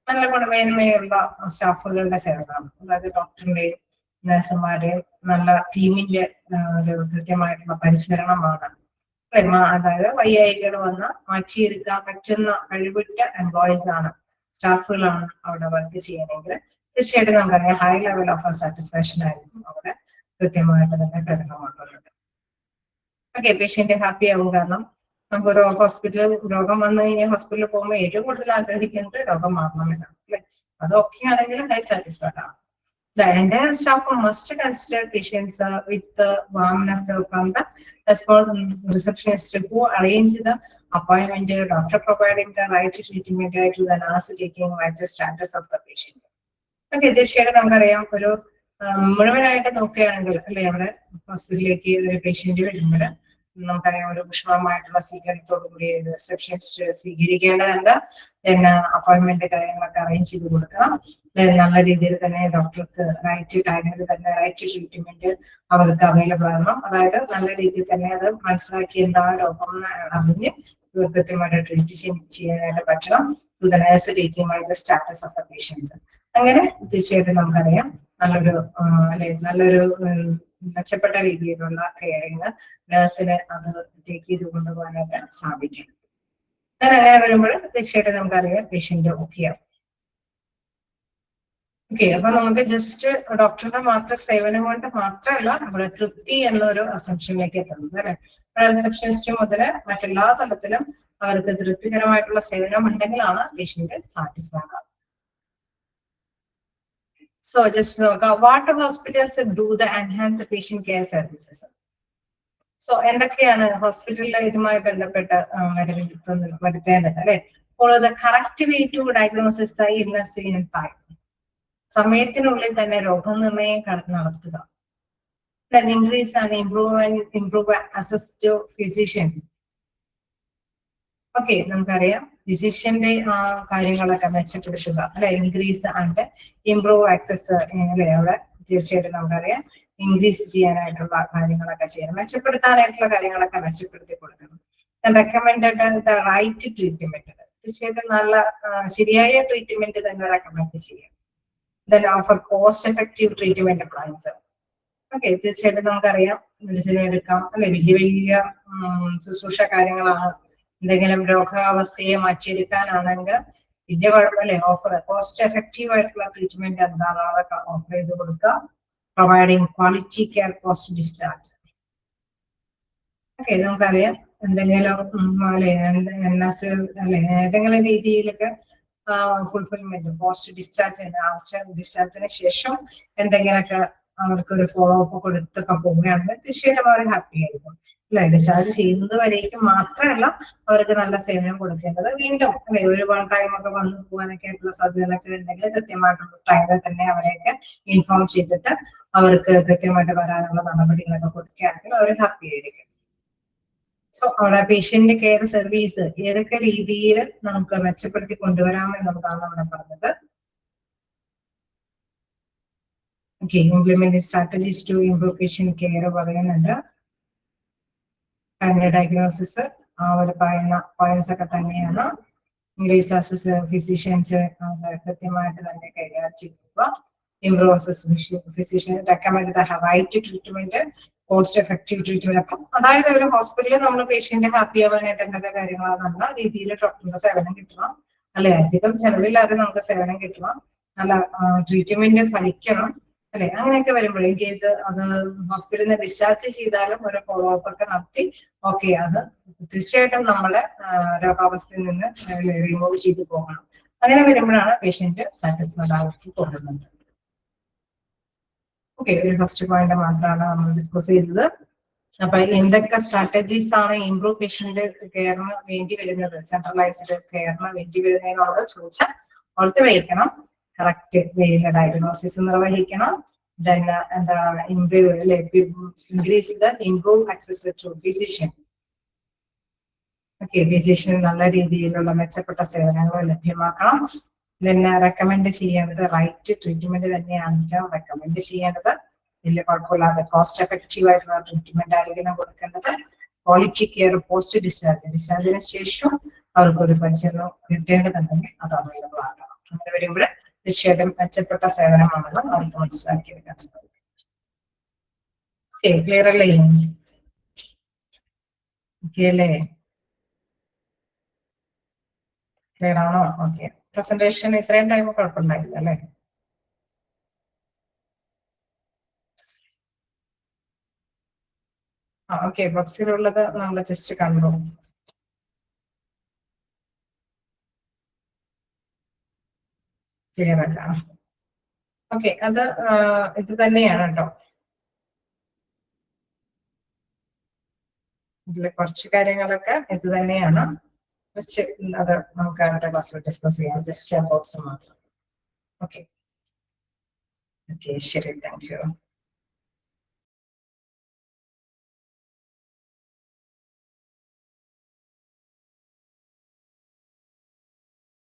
നല്ല ഗുണമേന്മയുള്ള സ്റ്റാഫുകളുടെ സേവനമാണ്. അതായത് ഡോക്ടറിന്റെയും നഴ്സുമാരുടെയും നല്ല ടീമിന്റെ ഒരു കൃത്യമായിട്ടുള്ള പരിചരണമാണ്. അതായത് വൈയായികൾ വന്ന് മാറ്റിയെടുക്കാൻ പറ്റുന്ന കഴിവുറ്റ എംപ്ലോയീസ് ആണ്, സ്റ്റാഫുകളാണ് അവിടെ വർക്ക് ചെയ്യണമെങ്കിൽ തീർച്ചയായിട്ടും നമുക്കറിയാം ഹൈ ലെവൽ ഓഫ് സാറ്റിസ്ഫാക്ഷൻ ആയിരിക്കും അവിടെ കൃത്യമായിട്ട് തന്നെ പ്രകടനമാക്കുന്നത്. ഓക്കെ, പേഷ്യന്റ് ഹാപ്പി ആവും. കാരണം നമുക്ക് ഒരു ഹോസ്പിറ്റൽ രോഗം വന്നു കഴിഞ്ഞാൽ ഹോസ്പിറ്റലിൽ പോകുമ്പോൾ ഏറ്റവും കൂടുതൽ ആഗ്രഹിക്കുന്നത് രോഗം മാറണമെന്നാണ് അല്ലെ. അതൊക്കെ ആണെങ്കിൽ ഹൈ സാറ്റിസ്ഫൈഡ് ആണ്. The entire staff must consider patients with warmness from the receptionist who arrange the appointment, doctor providing the right treatment to the nurse taking vital status of the patient. Okay, തീർച്ചയായിട്ടും നമുക്കറിയാം ഒരു മുഴുവനായിട്ട് നോക്കുകയാണെങ്കിൽ അല്ലെ അവിടെ ഹോസ്പിറ്റലിലേക്ക് ഒരു പേഷ്യന്റ് വരുമ്പോൾ നമുക്കറിയാം ഒരു പുഷ്പമായിട്ടുള്ള സ്വീകരണത്തോടു കൂടി റിസപ്ഷനിസ്റ്റ് സ്വീകരിക്കേണ്ടതുണ്ട്. അപ്പോയിന്റ്മെന്റ് കാര്യങ്ങളൊക്കെ അറേഞ്ച് ചെയ്ത് കൊടുക്കണം. നല്ല രീതിയിൽ തന്നെ ഡോക്ടർക്ക് റൈറ്റ് ടൈമിൽ തന്നെ റൈറ്റ് ട്രീറ്റ്മെന്റ് അവർക്ക് അവൈലബിൾ ആകണം. അതായത് നല്ല രീതിയിൽ തന്നെ അത് മനസ്സിലാക്കി എന്താ രോഗം അറിഞ്ഞ് കൃത്യമായിട്ട് ട്രീറ്റ് ചെയ്യാനായിട്ട് പറ്റണം. Taking status of the patients. അങ്ങനെ തീർച്ചയായിട്ടും നമുക്കറിയാം നല്ലൊരു മെച്ചപ്പെട്ട രീതിയിലുള്ള കെയറിങ് നഴ്സിന് അത് ടേക്ക് ചെയ്ത് കൊണ്ടുപോകാനായിട്ട് സാധിക്കും. അങ്ങനെ വരുമ്പോൾ തീർച്ചയായിട്ടും നമുക്കറിയാം പേഷ്യന്റ് ഓക്കെയാവും. ഓക്കെ, അപ്പൊ നമുക്ക് ജസ്റ്റ് ഡോക്ടറുടെ മാത്രം സേവനം കൊണ്ട് മാത്രമല്ല നമ്മുടെ തൃപ്തി എന്നൊരു അസംഷനിലേക്ക് എത്തുന്നത് അല്ലെ. റിസപ്ഷനിസ്റ്റ് മുതൽ മറ്റെല്ലാ തലത്തിലും അവർക്ക് തൃപ്തികരമായിട്ടുള്ള സേവനം ഉണ്ടെങ്കിലാണ് പേഷ്യന്റ് സാറ്റിസ്ഫൈഡ് ആവുക. So just what hospitals do the enhanced patient care services. So എന്തൊക്കെയാണ് ഹോസ്പിറ്റലിൽ ഇതുമായി ബന്ധപ്പെട്ട് വരുത്തേണ്ടത് അല്ലെ. Follow the correct way to diagnose the illness in time. സമയത്തിനുള്ളിൽ തന്നെ രോഗനിർണയം നടത്തുക. Then increase and improve access to physicians. Okay, നമുക്കറിയാം ഫിസിഷ്യന്റെ കാര്യങ്ങളൊക്കെ മെച്ചപ്പെടുത്തുക അല്ലെ. ഇൻക്രീസ് ആൻഡ് ഇംപ്രൂവ് ആക്സസ് അല്ലെ. അവിടെ തീർച്ചയായിട്ടും നമുക്കറിയാം ഇൻക്രീസ് ചെയ്യാനായിട്ടുള്ള കാര്യങ്ങളൊക്കെ ചെയ്യണം. മെച്ചപ്പെടുത്താനായിട്ടുള്ള കാര്യങ്ങളൊക്കെ മെച്ചപ്പെടുത്തി കൊടുക്കണം. Recommended the right treatment. തീർച്ചയായിട്ടും നല്ല ശരിയായ ട്രീറ്റ്മെന്റ് തന്നെ റെക്കമെൻഡ് ചെയ്യാം. Then offer cost effective treatment plans. Okay, തീർച്ചയായിട്ടും നമുക്കറിയാം മെഡിസിൻ എടുക്കാം അല്ലെ. വലിയ ശുശ്രൂഷ കാര്യങ്ങളാണ്. എന്തെങ്കിലും രോഗാവസ്ഥയെ മാറ്റിയെടുക്കാനാണെങ്കിൽ വലിയ കുഴപ്പമില്ലേ ഓഫർ കോസ്റ്റ് എഫക്റ്റീവ് ആയിട്ടുള്ള ട്രീറ്റ്മെന്റ് എന്താണ് അതൊക്കെ ഓഫർ ചെയ്ത് കൊടുക്കുക. Providing quality care post discharge. Okay, നമുക്കറിയാം എന്തെങ്കിലും അല്ലെ അല്ലെ ഏതെങ്കിലും രീതിയിലൊക്കെ ഫുൾഫിൽമെന്റ് പോസ്റ്റ് ഡിസ്ചാർജിന് ശേഷം എന്തെങ്കിലുമൊക്കെ അവർക്കൊരു ഫോളോ അപ്പ് കൊടുത്തൊക്കെ പോവുകയാണെങ്കിൽ തീർച്ചയായിട്ടും അവർ ഹാപ്പി ആയിരിക്കും അല്ലെ. ഡിസ്ചാർജ് ചെയ്യുന്നത് വരേക്കും മാത്രമല്ല അവർക്ക് നല്ല സേവനം കൊടുക്കേണ്ടത്. വീണ്ടും അല്ലെ ഒരുപാട് ടൈമൊക്കെ വന്നു പോകാനൊക്കെ ആയിട്ടുള്ള സാധ്യതകളൊക്കെ ഉണ്ടെങ്കിൽ കൃത്യമായിട്ടുള്ള ടൈമിൽ തന്നെ അവരെയൊക്കെ ഇൻഫോം ചെയ്തിട്ട് അവർക്ക് കൃത്യമായിട്ട് വരാനുള്ള നടപടികളൊക്കെ കൊടുക്കുകയാണെങ്കിൽ അവർ ഹാപ്പി ആയിരിക്കും. സോ അവിടെ പേഷ്യന്റ് കെയർ സർവീസ് ഏതൊക്കെ രീതിയിൽ നമുക്ക് മെച്ചപ്പെടുത്തി കൊണ്ടുവരാമെന്നുള്ളതാണ് നമ്മൾ പറഞ്ഞത്. Okay, implementing strategies to improve patient care പറയുന്നുണ്ട്. ഡയഗ്നോസിസ് ആ ഒരു പറയുന്ന പോയിന്റ്സ് ഒക്കെ തന്നെയാണ്. ഇംഗ്ലീഷ് ഫിസിഷ്യൻസ് കൃത്യമായിട്ട് തന്നെ കൈകാര്യം ചെയ്യുക. Improve physician recommend the right treatment, cost effective treatment. അപ്പം അതായത് ഒരു ഹോസ്പിറ്റലിൽ നമ്മൾ പേഷ്യന്റ് ഹാപ്പി ആവാനായിട്ട് എന്തൊക്കെ കാര്യങ്ങളാണ് നല്ല രീതിയിൽ ഡോക്ടറുടെ സേവനം കിട്ടണം അല്ലെ. അധികം ചെലവില്ലാതെ നമുക്ക് സേവനം കിട്ടണം, നല്ല ട്രീറ്റ്മെന്റ് ഫലിക്കണം അല്ലെ. അങ്ങനെയൊക്കെ വരുമ്പോൾ ഇൻ കേസ് അത് ഹോസ്പിറ്റലിൽ നിന്ന് ഡിസ്ചാർജ് ചെയ്താലും ഒരു ഫോളോ അപ്പ് ഒക്കെ നടത്തി ഓക്കെ അത് തീർച്ചയായിട്ടും നമ്മളെ രോഗാവസ്ഥയിൽ നിന്ന് റിമൂവ് ചെയ്ത് പോകണം. അങ്ങനെ വരുമ്പോഴാണ് പേഷ്യന്റ് സാറ്റിസ്ഫൈഡ് ആക്കി പോകുന്നത്. ഓക്കെ, ഒരു ഫസ്റ്റ് പോയിന്റ് മാത്രമാണ് നമ്മൾ ഡിസ്കസ് ചെയ്തത്. അപ്പൊ എന്തൊക്കെ സ്ട്രാറ്റജീസ് ആണ് ഇംപ്രൂവ് പേഷ്യന്റ് കെയറിന് വേണ്ടി വരുന്നത്, സെൻട്രലൈസ്ഡ് കെയറിന് വേണ്ടി വരുന്നതിനോട് ചോദിച്ചാൽ ഓർത്ത് വയ്ക്കണം. കറക്റ്റ് വേയിലെ ഡയഗ്നോസിസ് നിർവഹിക്കണം. ദെൻ എന്താ increase the improve access to physician. Okay, ഫിസിഷ്യന് നല്ല രീതിയിലുള്ള മെച്ചപ്പെട്ട സേവനങ്ങൾ ലഭ്യമാക്കണം. പിന്നെ റെക്കമെൻഡ് ചെയ്യേണ്ടത് റൈറ്റ് ട്രീറ്റ്മെന്റ് തന്നെയാണ് റെക്കമെൻഡ് ചെയ്യേണ്ടത്. വലിയ കുഴപ്പമില്ലാതെ കോസ്റ്റ് എഫക്റ്റീവ് ആയിട്ടുള്ള ട്രീറ്റ്മെന്റ് ആയിരിക്കണം കൊടുക്കേണ്ടത്. ക്വാളിറ്റി കെയർ പോസ്റ്റ് ഡിസ്ചാർജിന് ശേഷം അവർക്കൊരു പരിചരണം കിട്ടേണ്ടതുണ്ടെങ്കിൽ അത് അവൈലബിൾ ആകണം. അങ്ങനെ വരുമ്പോൾ തീർച്ചയായിട്ടും മെച്ചപ്പെട്ട സേവനമാണെന്ന് അവർക്ക് മനസ്സിലാക്കിയെടുക്കാൻ സാധിക്കും. ഓക്കെ, ക്ലിയർ അല്ലേ? ഓക്കെ അല്ലേ? ക്ലിയർ ആണോ? ഓക്കെ, പ്രസന്റേഷൻ ഇത്രയും ടൈം കുഴപ്പമുണ്ടായില്ല അല്ലേ? ഓക്കെ, ബോക്സിലുള്ളത് നമ്മൾ ജസ്റ്റ് കണ്ടു. ക്ലിയർ അല്ല. ഓക്കെ, അത് ഇത് തന്നെയാണ് കേട്ടോ. ഇതിലെ കുറച്ച് കാര്യങ്ങളൊക്കെ ഇത് തന്നെയാണ്. അത് നമുക്ക് അടുത്ത ക്ലാസ്സിൽ ഡിസ്കസ് ചെയ്യാം. ജസ്റ്റ് ബോക്സ് മാത്രം. ഓക്കെ, ശരി, താങ്ക് യു.